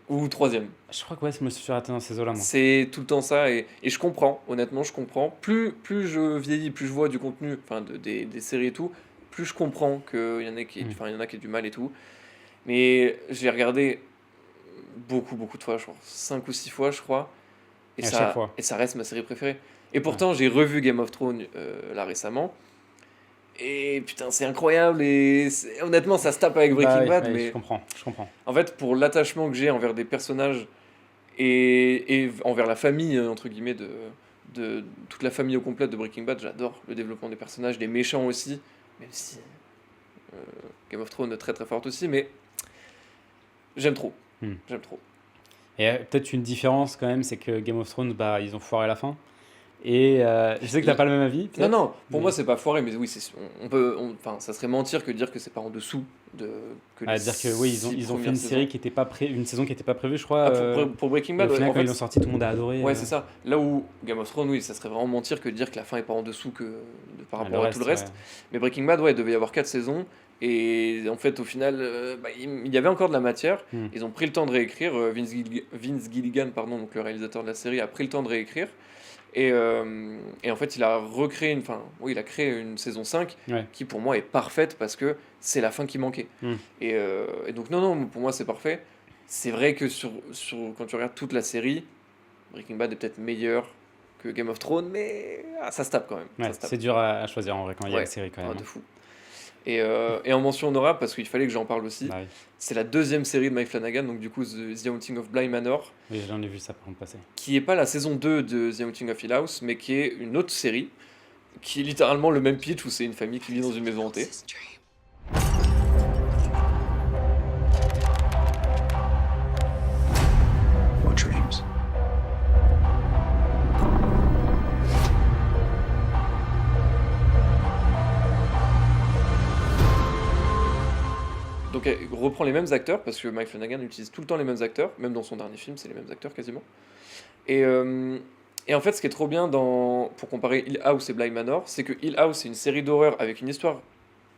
Ou 3e. Je crois que ouais, je me suis raté dans ces eaux-là moi. C'est tout le temps ça, et je comprends, honnêtement, je comprends. Plus je vieillis, plus je vois du contenu, enfin des séries et tout, plus je comprends qu'il y en a qui, enfin, il y en a qui aient du mal et tout. Mais j'ai regardé beaucoup de fois, je crois, 5 ou 6 fois, je crois. Et à chaque fois. Et ça reste ma série préférée. Et pourtant, j'ai revu Game of Thrones là récemment. Et putain, c'est incroyable. Et honnêtement, ça se tape avec Breaking Bah oui, Bad. ouais, Mais je comprends. en fait, pour l'attachement que j'ai envers des personnages et envers la famille, entre guillemets, de toute la famille au complet de Breaking Bad, j'adore le développement des personnages, des méchants aussi. Même si Game of Thrones est très très forte aussi. Mais j'aime trop. J'aime trop. Et peut-être une différence quand même, c'est que Game of Thrones, bah ils ont foiré la fin. Et je sais que t'as pas le même avis. Non, peut-être, non, pour mais- moi c'est pas foiré, mais oui, enfin, ça serait mentir que de dire que c'est pas en dessous que À les dire que oui, 6 ils ont fait premières une saisons. série qui était pas une saison qui était pas prévue, je crois. Ah, pour Breaking et Bad, au final, en quand fait, ils l'ont sorti, tout le monde a adoré. ouais, c'est ça. Là où Game of Thrones, oui, ça serait vraiment mentir que de dire que la fin est pas en dessous par Ah, rapport à tout le reste. ouais. Mais Breaking Bad, ouais, il devait y avoir 4 saisons. Et en fait, au final, il y avait encore de la matière. Ils ont pris le temps de réécrire. Vince Gilligan, pardon, donc le réalisateur de la série, a pris le temps de réécrire. Et en fait, il a il a créé une saison 5 Ouais. qui, pour moi, est parfaite parce que c'est la fin qui manquait. Et donc, non, pour moi, c'est parfait. C'est vrai que quand tu regardes toute la série, Breaking Bad est peut-être meilleur que Game of Thrones, mais ça se tape quand même. Ouais, Ça se tape. c'est dur à choisir en vrai quand il y a Ouais. la série quand même. Ah, de fou. Et en mention honorable, parce qu'il fallait que j'en parle aussi, Bah oui. c'est la 2e série de Mike Flanagan, donc du coup The Haunting of Bly Manor, Oui, j'en ai vu ça par contre passer. qui est pas la saison 2 de The Haunting of Hill House, mais qui est une autre série, qui est littéralement le même pitch où c'est une famille qui vit dans une maison hantée. What dreams? Donc elle reprend les mêmes acteurs, parce que Mike Flanagan utilise tout le temps les mêmes acteurs, même dans son dernier film, c'est les mêmes acteurs quasiment. Et en fait, ce qui est trop bien pour comparer Hill House et Bly Manor, c'est que Hill House, c'est une série d'horreur avec une histoire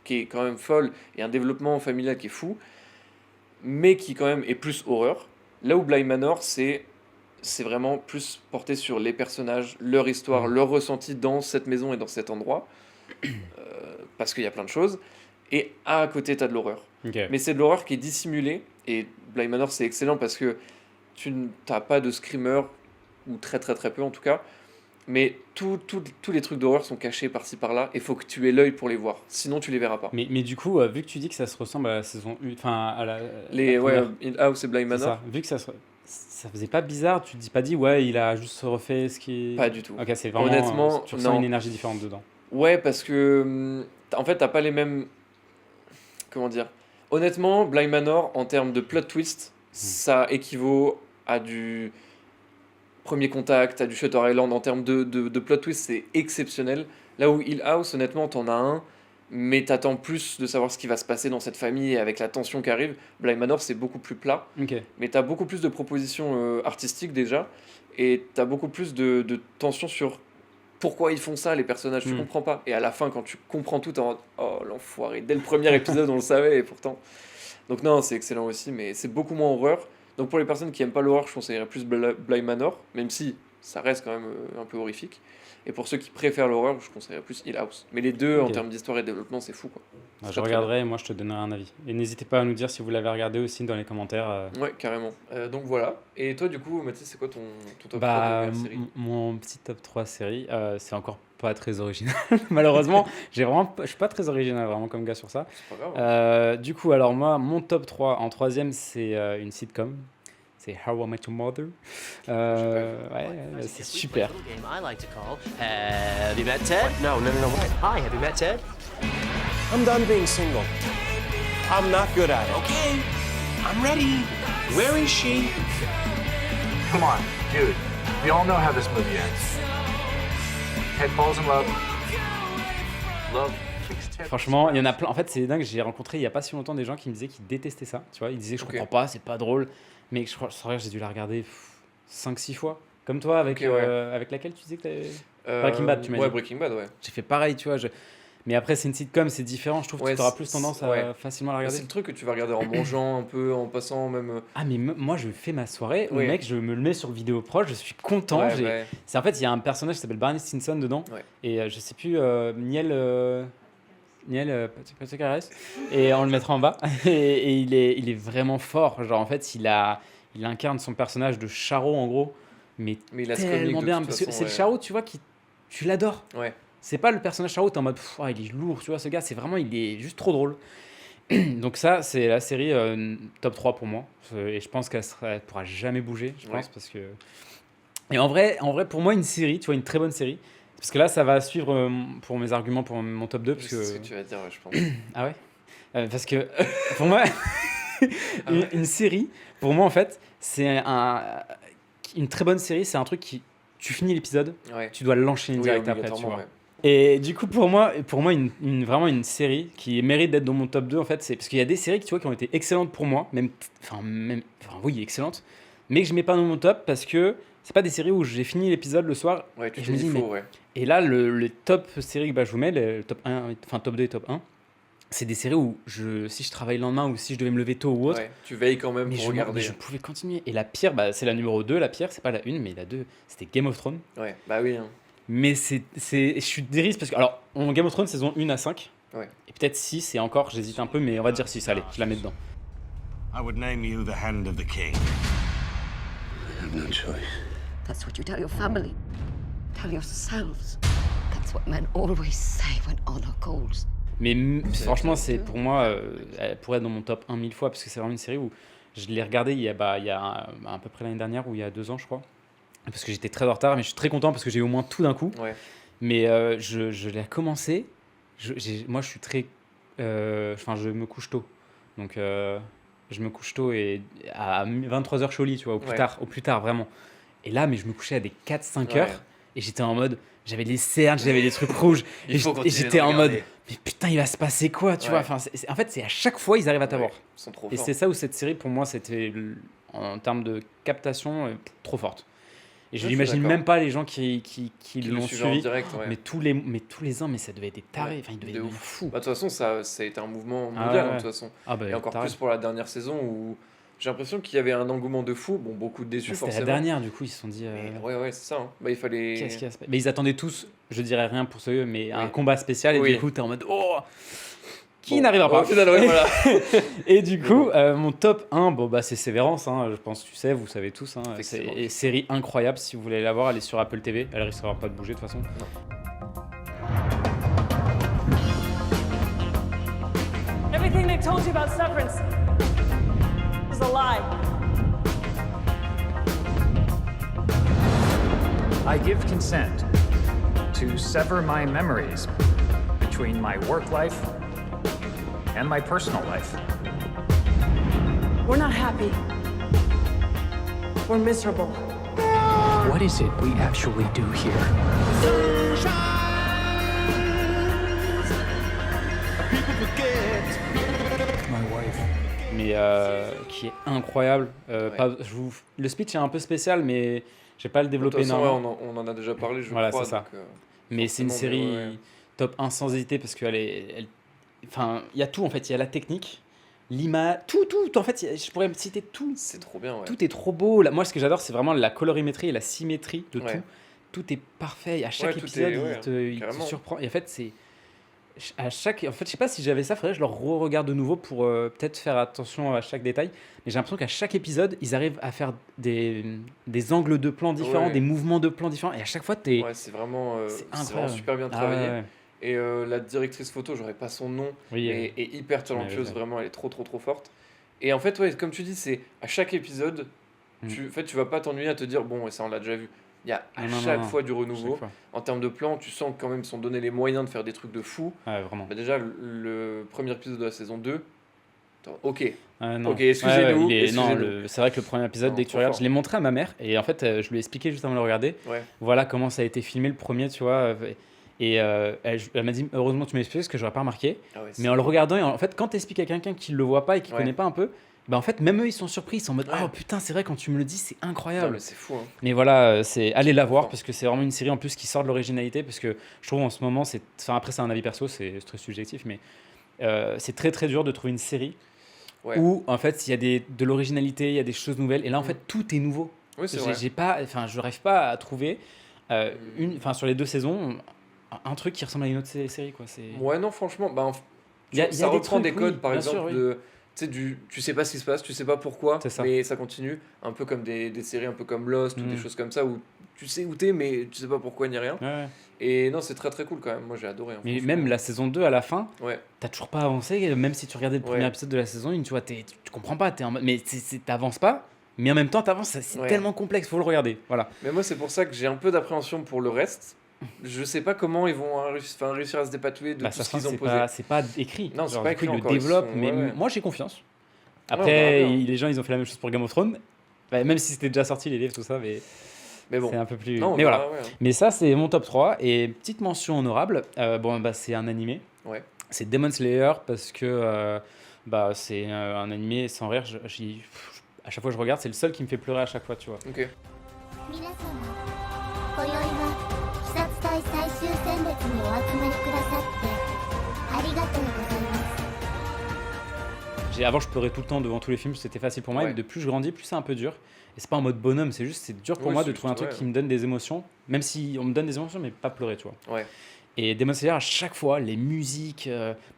qui est quand même folle et un développement familial qui est fou, mais qui quand même est plus horreur. Là où Bly Manor, c'est vraiment plus porté sur les personnages, leur histoire, leur ressenti dans cette maison et dans cet endroit, parce qu'il y a plein de choses. Et à côté, t'as de l'horreur. Ok. Mais c'est de l'horreur qui est dissimulée. Et Bly Manor, c'est excellent parce que tu n'as pas de screamer, ou très très très peu en tout cas. Mais tous les trucs d'horreur sont cachés par-ci par-là. Et faut que tu aies l'œil pour les voir. Sinon, tu les verras pas. Mais du coup, vu que tu dis que ça se ressemble à la saison 1, enfin à la Ouais, première, Hill House et Bly c'est Manor, ça. Vu que ça faisait pas bizarre, tu te dis pas dit ouais, il a juste refait ce qui. pas du tout. Ok, c'est vraiment. Honnêtement, tu ressens non. une énergie différente dedans. Ouais, parce que en fait, t'as pas les mêmes. Comment dire? Honnêtement, Bly Manor, en termes de plot twist, ça équivaut à du Premier Contact, à du Shutter Island. En termes de plot twist, c'est exceptionnel. Là où Hill House, honnêtement, t'en as un, mais t'attends plus de savoir ce qui va se passer dans cette famille et avec la tension qui arrive. Bly Manor, c'est beaucoup plus plat, Ok. mais t'as beaucoup plus de propositions artistiques déjà, et t'as beaucoup plus de tension sur pourquoi ils font ça, les personnages, tu comprends pas. Et à la fin, quand tu comprends tout, t'es en mode, oh l'enfoiré, dès le premier épisode, on le savait, et pourtant. Donc non, c'est excellent aussi, mais c'est beaucoup moins horreur. Donc pour les personnes qui aiment pas l'horreur, je conseillerais plus Bly Manor, même si ça reste quand même un peu horrifique. Et pour ceux qui préfèrent l'horreur, je conseillerais plus Hill House. Mais les deux, en Ok. termes d'histoire et de développement, c'est fou, quoi. Bah, C'est je très, très regarderai et moi je te donnerai un avis. Et n'hésitez pas à nous dire si vous l'avez regardé aussi dans les commentaires. Ouais, carrément. Donc voilà. Et toi, du coup, Mathis, c'est quoi ton top 3 Bah, de meilleure série? mon petit top 3 série, c'est encore pas très original. Malheureusement, je suis pas très original vraiment comme gars sur ça. C'est pas grave. Du coup, alors moi, mon top 3 en troisième, c'est une sitcom. C'est How I Met Your Mother. Ouais, c'est super. Game I like to call Have you met Ted? No. Hi, have you met Ted? I'm done being single. I'm not good at it. Okay, I'm ready. Where is she? Come on, dude. We all know how this movie ends. Ted falls in love. Love takes Ted. Franchement, il y en a plein. En fait, c'est dingue. J'ai rencontré il y a pas si longtemps des gens qui me disaient qu'ils détestaient ça. Tu vois, ils disaient je comprends pas, c'est pas drôle. Mais je crois que j'ai dû la regarder 5-6 fois. Comme toi, avec, Ok, ouais. avec laquelle tu disais que t'avais. Breaking Bad, tu m'as Ouais, dit. Breaking Bad, ouais. J'ai fait pareil, tu vois. Mais après, c'est une sitcom, c'est différent. Je trouve que Ouais, tu auras plus tendance à ouais. facilement la Bah, regarder. c'est le truc que tu vas regarder en mangeant un peu, en passant même. Ah, mais moi, je fais ma soirée. Oui. Le mec, je me le mets sur vidéo proche. Je suis content. Ouais, ouais. C'est en fait, il y a un personnage qui s'appelle Barney Stinson dedans. Ouais. Et je sais plus, Niel. Patrick Harris. Et on le mettra en bas. Et il est vraiment fort. Genre, en fait, il incarne son personnage de Charo, en gros. Mais il a ce tellement comique de bien. toute Parce que façon, c'est le Charo, tu vois, tu l'adores. Ouais. C'est pas le personnage Charo, t'es en mode, il est lourd, tu vois, ce gars. C'est vraiment, il est juste trop drôle. Donc ça, c'est la série top 3 pour moi. Et je pense qu'elle pourra jamais bouger, je pense, parce que... Et en vrai, pour moi, une série, tu vois, une très bonne série, parce que là, ça va suivre pour mes arguments pour mon top 2. Parce C'est que... ce que tu vas dire, je pense. Ah ouais Parce que, pour moi, une série, pour moi, en fait, c'est une très bonne série, c'est un truc qui... Tu finis l'épisode, Ouais. tu dois l'enchaîner Oui, direct après, tu obligatoirement, vois. ouais. Et du coup, pour moi vraiment une série qui mérite d'être dans mon top 2, en fait, c'est parce qu'il y a des séries tu vois, qui ont été excellentes pour moi, oui, excellentes, mais que je mets pas dans mon top parce que c'est pas des séries où j'ai fini l'épisode le soir Ouais, tu et te je me dis dis, faux, mais... ouais. Et là, le top série que je vous mets, le top 1, enfin top 2 et top 1, c'est des séries où si je travaille le lendemain ou si je devais me lever tôt ou autre, Ouais, tu veilles quand même mais pour mais regarder. je pouvais continuer. Et la pire, c'est la numéro 2, la pire, c'est pas la 1, mais la 2, c'était Game of Thrones. Ouais, bah oui. Hein. Mais je suis des risques parce que, alors, en Game of Thrones, saison 1 à 5, Ouais. et peut-être 6, et encore, j'hésite un peu, mais on va dire 6, allez, je la mets dedans. I would name you the Hand of the King. I have no choice. That's what you tell your family. Tell yourselves. That's what men always say when honor calls. Mais franchement, c'est pour moi, elle pourrait être dans mon top 1 1000 fois, parce que c'est vraiment une série où je l'ai regardée il y a à peu près l'année dernière, ou il y a 2 ans, je crois. Parce que j'étais très en retard, mais je suis très content parce que j'ai eu au moins tout d'un coup. Ouais. Mais je l'ai commencé. Moi, je suis très. Enfin, je me couche tôt. Donc, je me couche tôt et à 23h, je suis au lit, tu vois, au plus tard, vraiment. Et là, mais je me couchais à des 4-5 heures et j'étais en mode. J'avais des cernes, j'avais des trucs rouges. et j'étais en mode. Mais putain, il va se passer quoi, tu vois. Enfin, en fait, c'est à chaque fois, ils arrivent à t'avoir. Ils sont trop et forts. c'est ça où cette série, pour moi, c'était en termes de captation, trop forte. Et je n'imagine même pas les gens qui l'ont suivi. En direct, ouais. Mais tous les ans, mais ça devait être des tarés. Enfin, ils devaient être fous. Bah, de toute façon, ça a été un mouvement mondial, de toute façon. Et encore plus pour la dernière saison où j'ai l'impression qu'il y avait un engouement de fou. Bon, beaucoup de déçus, forcément. C'était la dernière, du coup, ils se sont dit. Ouais, c'est ça. Hein. Bah, il fallait. Qu'est-ce qu'il y a Mais ils attendaient tous, je dirais rien pour ceux, mais un combat spécial. Et du coup, t'es en mode. Oh, qui n'arrivera pas. Au final, ouais, voilà. Et du coup, mon top 1, c'est Sévérance. Hein, je pense, tu sais, vous savez tous. Hein, c'est une série incroyable. Si vous voulez la voir, elle est sur Apple TV. Elle risquera pas de bouger de toute façon. Non. Everything they told you about Severance is a lie. I give consent to sever my memories between my work life and my personal life. We're not happy. We're miserable. What is it we actually do here? My wife. Mais qui est incroyable. Le speech est un peu spécial, mais je vais pas le développer énormément. On en a déjà parlé, je crois. C'est ça. Mais c'est une série top 1 sans hésiter parce qu'elle est... Enfin, il y a tout en fait. Il y a la technique, l'image, tout. En fait, je pourrais me citer tout. C'est trop bien, ouais. Tout est trop beau. Moi, ce que j'adore, c'est vraiment la colorimétrie et la symétrie de tout. Tout est parfait. À chaque épisode, il te surprend. Et en fait, c'est... En fait, je sais pas si j'avais ça, faudrait que je le re-regarde de nouveau pour peut-être faire attention à chaque détail. Mais j'ai l'impression qu'à chaque épisode, ils arrivent à faire des angles de plans différents, des mouvements de plans différents. Et à chaque fois, c'est vraiment super bien travaillé. Et la directrice photo, j'aurais pas son nom, est hyper talentueuse, vraiment, elle est trop forte. Et en fait, comme tu dis, c'est à chaque épisode, tu vas pas t'ennuyer à te dire, bon, ça on l'a déjà vu. Il y a à chaque fois du renouveau. En termes de plans, tu sens quand même qu'ils sont donné les moyens de faire des trucs de fou. Vraiment. Bah déjà, le premier épisode de la saison 2, ok, Ok, excusez-nous. C'est vrai que le premier épisode, dès que tu regardes, je l'ai montré à ma mère et en fait, je lui ai expliqué juste avant de le regarder. Voilà comment ça a été filmé le premier, tu vois. Et elle m'a dit, heureusement tu m'as expliqué parce que j'aurais pas remarqué. Mais en le regardant, en fait, quand tu expliques à quelqu'un qui le voit pas et qui connaît pas un peu, bah en fait, même eux, ils sont surpris. Ils sont en mode Ouais. oh putain, c'est vrai, quand tu me le dis, c'est Non, incroyable. mais c'est fou, hein. Mais voilà, allez la voir Fort. parce que c'est vraiment une série en plus qui sort de l'originalité. Parce que je trouve en ce moment, enfin, après, c'est un avis perso, c'est très subjectif, mais c'est très très dur de trouver une série Ouais. où en fait, il y a de l'originalité, il y a des choses nouvelles. Et là, en fait, tout est nouveau. Oui, c'est vrai. J'ai pas, enfin, je n'arrive pas à trouver sur les 2 saisons, un truc qui ressemble à une autre série, quoi. Ouais, non, franchement, bah, Il y a ça des reprend trucs, des codes, oui, par bien exemple, sûr, oui. tu sais, tu sais pas ce qui se passe, tu sais pas pourquoi, C'est ça. mais ça continue. Un peu comme des séries un peu comme Lost ou des choses comme ça où tu sais où t'es, mais tu sais pas pourquoi ni rien. Ouais. Et non, c'est très très cool quand même. Moi, j'ai adoré, hein, Mais franchement. même la saison 2 à la fin, Ouais. t'as toujours pas avancé, même si tu regardais le premier Ouais. épisode de la saison 1, tu vois, tu comprends pas, mais t'avances pas, mais en même temps t'avances, c'est Ouais. tellement complexe, faut le regarder. Voilà. Mais moi, c'est pour ça que j'ai un peu d'appréhension pour le reste. Je sais pas comment ils vont réussir à se dépatouiller de Bah, tout ça ce qu'ils ont c'est posé. pas écrit. Non, c'est Genre, pas du coup, écrit ils le encore, ils développent, sont- mais ouais, ouais. moi j'ai confiance. on Après, verra bien. les gens ils ont fait la même chose pour Game of Thrones. Bah, même si c'était déjà sorti les livres, tout ça, mais bon. c'est un peu plus. Non, on mais verra, voilà. ouais, hein. Mais ça, c'est mon top 3. Et petite mention honorable, c'est un animé. Ouais. C'est Demon Slayer parce que c'est un animé sans rire. À chaque fois que je regarde, c'est le seul qui me fait pleurer à chaque fois, tu vois. Ok. 皆様今宵は鬼殺隊最終選別にお集まりくださってありがとうございます Avant, je pleurais tout le temps devant tous les films, c'était facile pour moi. Ouais. Et de plus je grandis, plus c'est un peu dur. Et c'est pas en mode bonhomme, c'est dur pour Oui, moi c'est de trouver un juste, truc ouais. qui me donne des émotions. Même si on me donne des émotions, mais pas pleurer, tu vois. Ouais. Et Demon Slayer, à chaque fois, les musiques,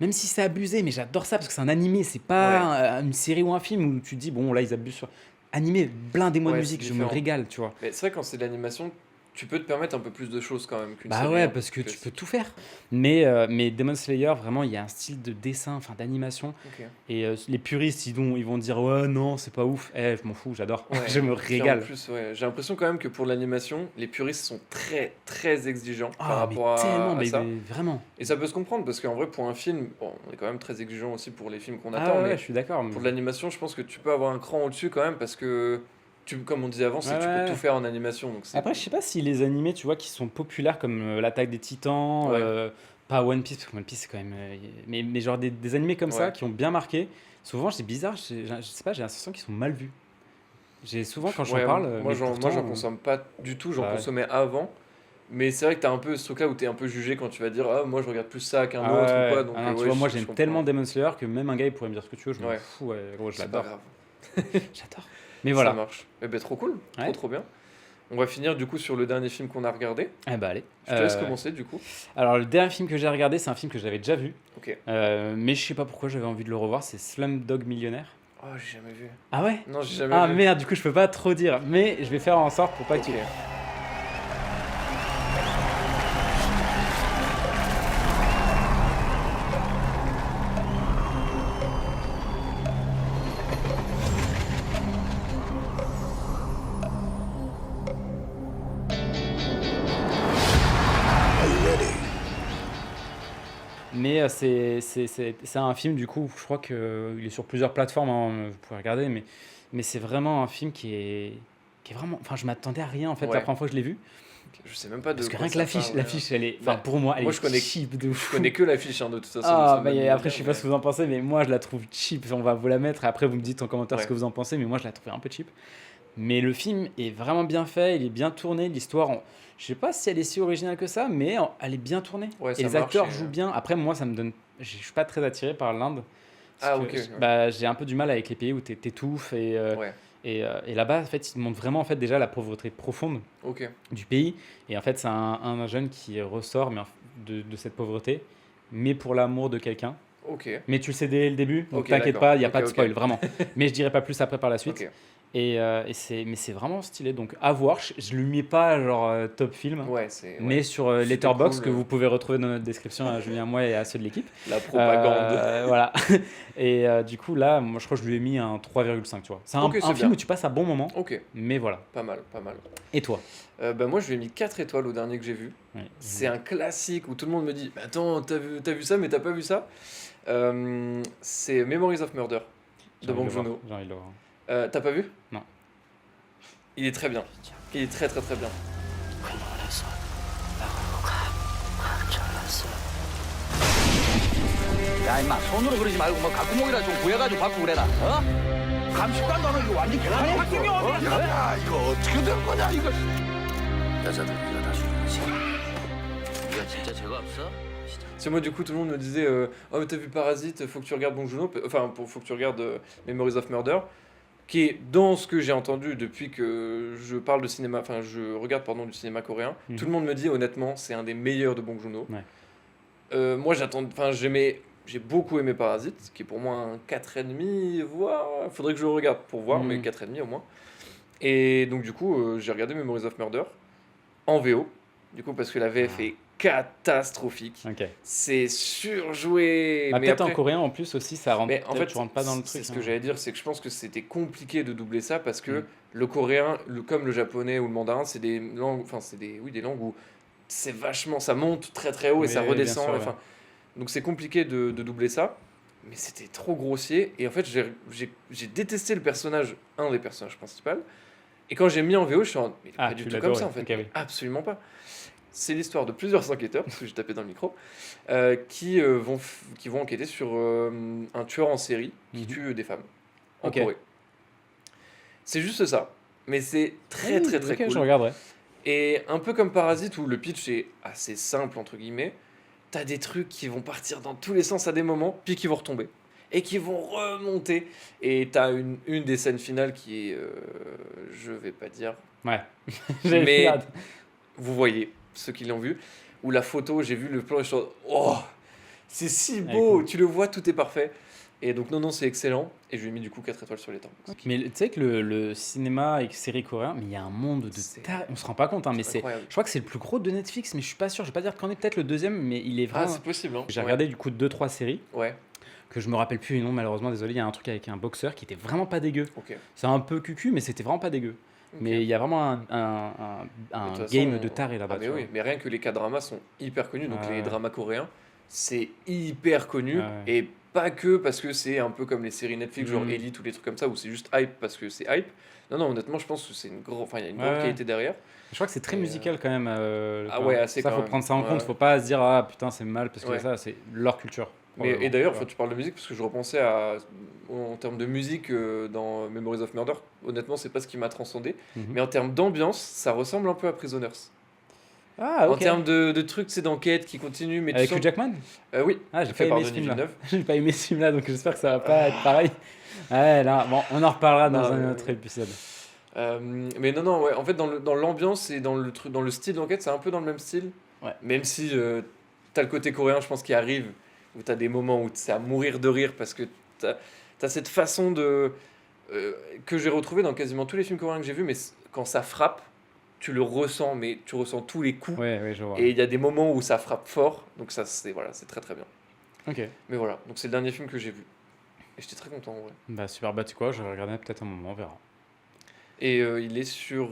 même si c'est abusé, mais j'adore ça parce que c'est un animé, c'est pas une série ou un film où tu te dis, bon, là, ils abusent sur. Animé, blindez-moi de Ouais, musique, c'est je me différent. régale, tu vois. Mais c'est vrai, quand c'est de l'animation, tu peux te permettre un peu plus de choses quand même qu'une Bah série. ouais, un peu parce que plus tu peux classique. tout faire. Mais Demon Slayer, vraiment, il y a un style de dessin, enfin d'animation. Ok. Et les puristes, ils vont dire, ouais, non, c'est pas ouf. Je m'en fous, j'adore. Ouais. Je me Puis régale. En plus, ouais, j'ai l'impression quand même que pour l'animation, les puristes sont très très exigeants par Ah, mais rapport tellement, à ça. mais vraiment. Et ça peut se comprendre parce qu'en vrai, pour un film, bon, on est quand même très exigeant aussi pour les films qu'on Ah attend, ouais, mais je suis d'accord. pour de l'animation, je pense que tu peux avoir un cran au-dessus quand même parce que, comme on disait avant, c'est que tu Ouais. peux tout faire en animation. Donc c'est- Après, je sais pas si les animés, tu vois, qui sont populaires comme l'Attaque des Titans, Ouais. pas One Piece, parce que One Piece, c'est quand même. Mais genre des animés comme ça Ouais. qui ont bien marqué, souvent, c'est bizarre, je sais pas, j'ai l'impression qu'ils sont mal vus. J'ai souvent, quand j'en Ouais, parle. moi, mais j'en pourtant, consomme pas du tout, j'en bah ouais. consommais avant. Mais c'est vrai que t'as un peu ce truc là où t'es un peu jugé quand tu vas dire ah moi je regarde plus ça qu'un Ah autre ouais. ou quoi. Donc Ah non, tu ouais, vois, moi je j'aime comprends. tellement Demon Slayer que même un gars il pourrait me dire ce que tu veux, je m'en Ouais. fous, ouais, gros, je C'est pas l'adore. grave. J'adore. Mais voilà. Ça marche. Eh ben trop cool, Ouais. trop bien. On va finir du coup sur le dernier film qu'on a regardé. Eh bah allez. Je te laisse commencer du coup. Alors le dernier film que j'ai regardé, c'est un film que j'avais déjà vu, Ok. mais je sais pas pourquoi j'avais envie de le revoir, c'est Slumdog Millionnaire. Oh j'ai jamais vu. Ah ouais? Non j'ai jamais Ah vu. merde, du coup je peux pas trop dire, mais je vais faire en sorte pour pas que tu... Ok. Mais c'est un film, du coup, je crois qu'il est sur plusieurs plateformes, hein, vous pouvez regarder, mais c'est vraiment un film qui est vraiment... Enfin, je m'attendais à rien, en fait, Ouais. la première fois que je l'ai vu. Je sais même pas de Parce que quoi rien que ça l'affiche, parle, ouais. l'affiche, elle est... Enfin, Bah, pour moi, elle moi, est je connais- cheap de Je fou. connais que l'affiche hein, de toute façon. Ah, de bah, Slumdog après, je sais pas Millionaire, ce que vous en pensez, mais moi, je la trouve cheap. On va vous la mettre, et après, vous me dites en commentaire ce Ouais. que vous en pensez, mais moi, je la trouve un peu cheap. Mais le film est vraiment bien fait, il est bien tourné, l'histoire... Je sais pas si elle est si originale que ça, mais elle est bien tournée. Ouais, et ça les marche, acteurs et, jouent bien. Après, moi, ça me donne... Je suis pas très attiré par l'Inde. Ah, Parce que, ok, ouais. bah, j'ai un peu du mal avec les pays où t'étouffes Ouais. et là-bas, en fait, ils montrent vraiment en fait, déjà la pauvreté profonde Ok. du pays. Et en fait, c'est un jeune qui ressort de cette pauvreté, mais pour l'amour de quelqu'un. Ok. Mais tu le sais dès le début, donc Ok, t'inquiète d'accord. pas, il n'y a Ok, pas de ok. spoil, vraiment. Mais je dirai pas plus après par la suite. Ok. Mais c'est vraiment stylé, donc à voir. Je lui mets pas genre top film, Ouais c'est. mais ouais. sur C'était Letterboxd cool, que vous pouvez retrouver dans notre description à Julien, moi et à ceux de l'équipe. La propagande. Voilà. Et du coup, là, moi, je crois que je lui ai mis un 3,5, tu vois. C'est Ok, c'est un film bien. où tu passes un bon moment, Ok. mais voilà. Pas mal, pas mal. Et toi? Bah moi je lui ai mis 4 étoiles au dernier que j'ai vu. Ouais. C'est un classique où tout le monde me dit bah, attends t'as vu ça mais t'as pas vu ça. C'est Memories of Murder J'ai de envie Bong le voir, Joon-ho. j'ai envie de le voir. T'as pas vu? Non. Il est très bien. Il est très très très bien. 야 임마 손으로 그러지 말고 뭐 각구목이라 좀 구해가지고 갖고 그래라 어? 감식관 너는 이거 완전 개나리 바뀌면 야 이거 어떻게 된 거냐 이거. 여자들 네가 다 주는 거지. 네가 진짜 죄가 없어? C'est moi, du coup, tout le monde me disait oh, mais t'as vu Parasite, faut que tu regardes Bong Joon-ho, faut que tu regardes Memories of Murder, qui est dans ce que j'ai entendu depuis que je parle de cinéma, enfin, je regarde, pardon, du cinéma coréen. Tout le monde me dit, honnêtement, c'est un des meilleurs de Bong Joon-ho. Ouais. Moi, j'ai beaucoup aimé Parasite, qui est pour moi un 4,5, voire, faudrait que je le regarde pour voir, mais 4,5 au moins. Et donc, du coup, j'ai regardé Memories of Murder en VO, du coup, parce que la VF est catastrophique. Ok. C'est surjoué. Ah, mais peut-être après, en coréen en plus aussi, ça rentre. mais en fait, tu rentres pas dans le c'est truc. ce que j'allais dire, c'est que je pense que c'était compliqué de doubler ça parce que le coréen, comme le japonais ou le mandarin, c'est des langues, enfin c'est des langues où c'est vachement, ça monte très très haut et Oui, ça bien redescend. sûr, Enfin, donc c'est compliqué de doubler ça. Mais c'était trop grossier et en fait j'ai détesté le personnage, un des personnages principaux. Et quand j'ai mis en VO, je suis en mais Ah, pas du tu tout l'as comme adoré. ça en fait, Ok, oui. absolument pas. C'est l'histoire de plusieurs enquêteurs, parce que j'ai tapé dans le micro, qui vont enquêter sur un tueur en série qui tue des femmes en Ok. Corée. C'est juste ça, mais c'est très Oui, très très ok, cool. je regarderai. Et un peu comme Parasite où le pitch est assez simple entre guillemets, t'as des trucs qui vont partir dans tous les sens à des moments, puis qui vont retomber et qui vont remonter. Et t'as une des scènes finales qui est, je vais pas dire, Ouais. mais vous voyez ceux qui l'ont vu, où la photo, j'ai vu le plan et je suis en mode, oh, c'est si beau, tu le vois, tout est parfait. Et donc non, c'est excellent. Et je lui ai mis du coup 4 étoiles sur les temps. Mais tu sais que le cinéma et séries coréens, mais il y a un monde de on se rend pas compte, hein, mais c'est, incroyable. je crois que c'est le plus gros de Netflix, mais je suis pas sûr, je vais pas dire qu'en est peut-être le deuxième, mais il est Ah, vraiment. c'est possible. Hein. J'ai regardé du coup 2-3 séries Ouais, que je me rappelle plus les noms malheureusement, désolé, il y a un truc avec un boxeur qui était vraiment pas dégueu. ok. C'est un peu cucu, mais c'était vraiment pas dégueu. Ok. Mais il y a vraiment un Mais de toute game façon, de taré là-bas. Ah, mais tu oui, vois. mais rien que les K-dramas sont hyper connus. Donc Ah les ouais. dramas coréens, c'est hyper connu. Ah ouais. Et pas que parce que c'est un peu comme les séries Netflix, genre Mhm. Elite ou les trucs comme ça, où c'est juste hype parce que c'est hype. Non, honnêtement, je pense que c'est il y a une grande Ouais. qualité derrière. Je crois que c'est très Et, musical quand même. Ah ouais, assez ça quand faut même. prendre ça en Ouais, compte, ouais. faut pas se dire ah putain c'est mal parce que Ouais. ça c'est leur culture. Mais, Probablement. et d'ailleurs, Tu vois. tu parles de musique parce que je repensais en termes de musique dans Memories of Murder. Honnêtement, c'est pas ce qui m'a transcendé. Mhm. Mais en termes d'ambiance, ça ressemble un peu à Prisoners. Ah En ok. termes de trucs, c'est d'enquête qui continue. Mais tu Avec sens- Hugh Jackman. Oui, Ah, j'ai pas fait par aimé ce Denis film-là. Villeneuve. J'ai pas aimé ce film-là, donc j'espère que ça va pas être pareil. Ouais, là, bon, on en reparlera dans Non, un autre épisode. Mais non, ouais. En fait, dans l'ambiance et dans le style d'enquête, c'est un peu dans le même style. Ouais. Même si t'as le côté coréen, je pense, qui arrive, où t'as des moments où c'est à mourir de rire parce que t'as cette façon que j'ai retrouvée dans quasiment tous les films coréens que j'ai vus, mais quand ça frappe, tu le ressens, mais tu ressens tous les coups. Ouais, je vois. Et il y a des moments où ça frappe fort, donc ça, c'est très très bien. Ok. Mais voilà, donc c'est le dernier film que j'ai vu. Et j'étais très content en vrai. Bah super, bah tu sais quoi, je vais regarder peut-être un moment, on verra. Et il est sur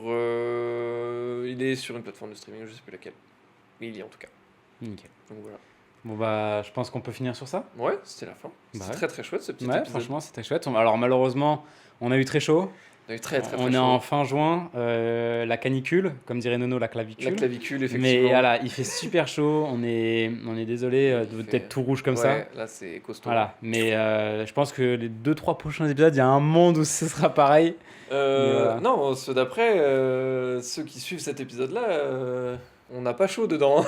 une plateforme de streaming, je sais plus laquelle. Mais il y est en tout cas. Nickel. Donc voilà. Bon bah je pense qu'on peut finir sur ça. Ouais, c'était la fin. C'était Bah ouais. très très chouette ce petit Ouais, épisode. franchement c'était chouette. Alors malheureusement, on a eu très chaud. On a eu très On chaud. est en fin juin, la canicule, comme dirait Nono, la clavicule. La clavicule, Mais effectivement. voilà, il fait super chaud, on est désolé de Il votre fait- tête tout rouge comme Ouais, ça. là c'est costaud. Voilà, mais je pense que les 2-3 prochains épisodes, il y a un monde où ce sera pareil. voilà. Non, ceux d'après, ceux qui suivent cet épisode-là, on n'a pas chaud dedans. hein.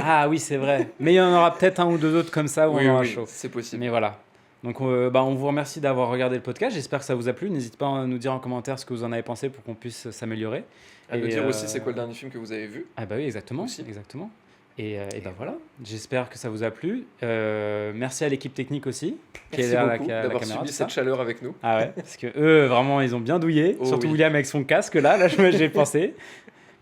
Ah oui, c'est vrai. Mais il y en aura peut-être un ou deux autres comme ça où Oui, on aura oui, chaud. c'est possible. Mais voilà. Donc on vous remercie d'avoir regardé le podcast. J'espère que ça vous a plu. N'hésitez pas à nous dire en commentaire ce que vous en avez pensé pour qu'on puisse s'améliorer. À nous Et, dire aussi c'est quoi le dernier film que vous avez vu. Ah bah oui, exactement. Aussi. Exactement. Et ben voilà. J'espère que ça vous a plu. Merci à l'équipe technique aussi. Qui Merci est là, beaucoup la d'avoir caméra, subi tout ça. cette chaleur avec nous. Ah ouais, parce que eux, vraiment, ils ont bien douillé. Oh Surtout oui. William avec son casque là, j'ai pensé.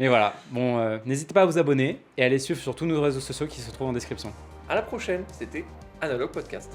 Mais voilà, bon, n'hésitez pas à vous abonner et à les suivre sur tous nos réseaux sociaux qui se trouvent en description. À la prochaine, c'était Analog Podcast.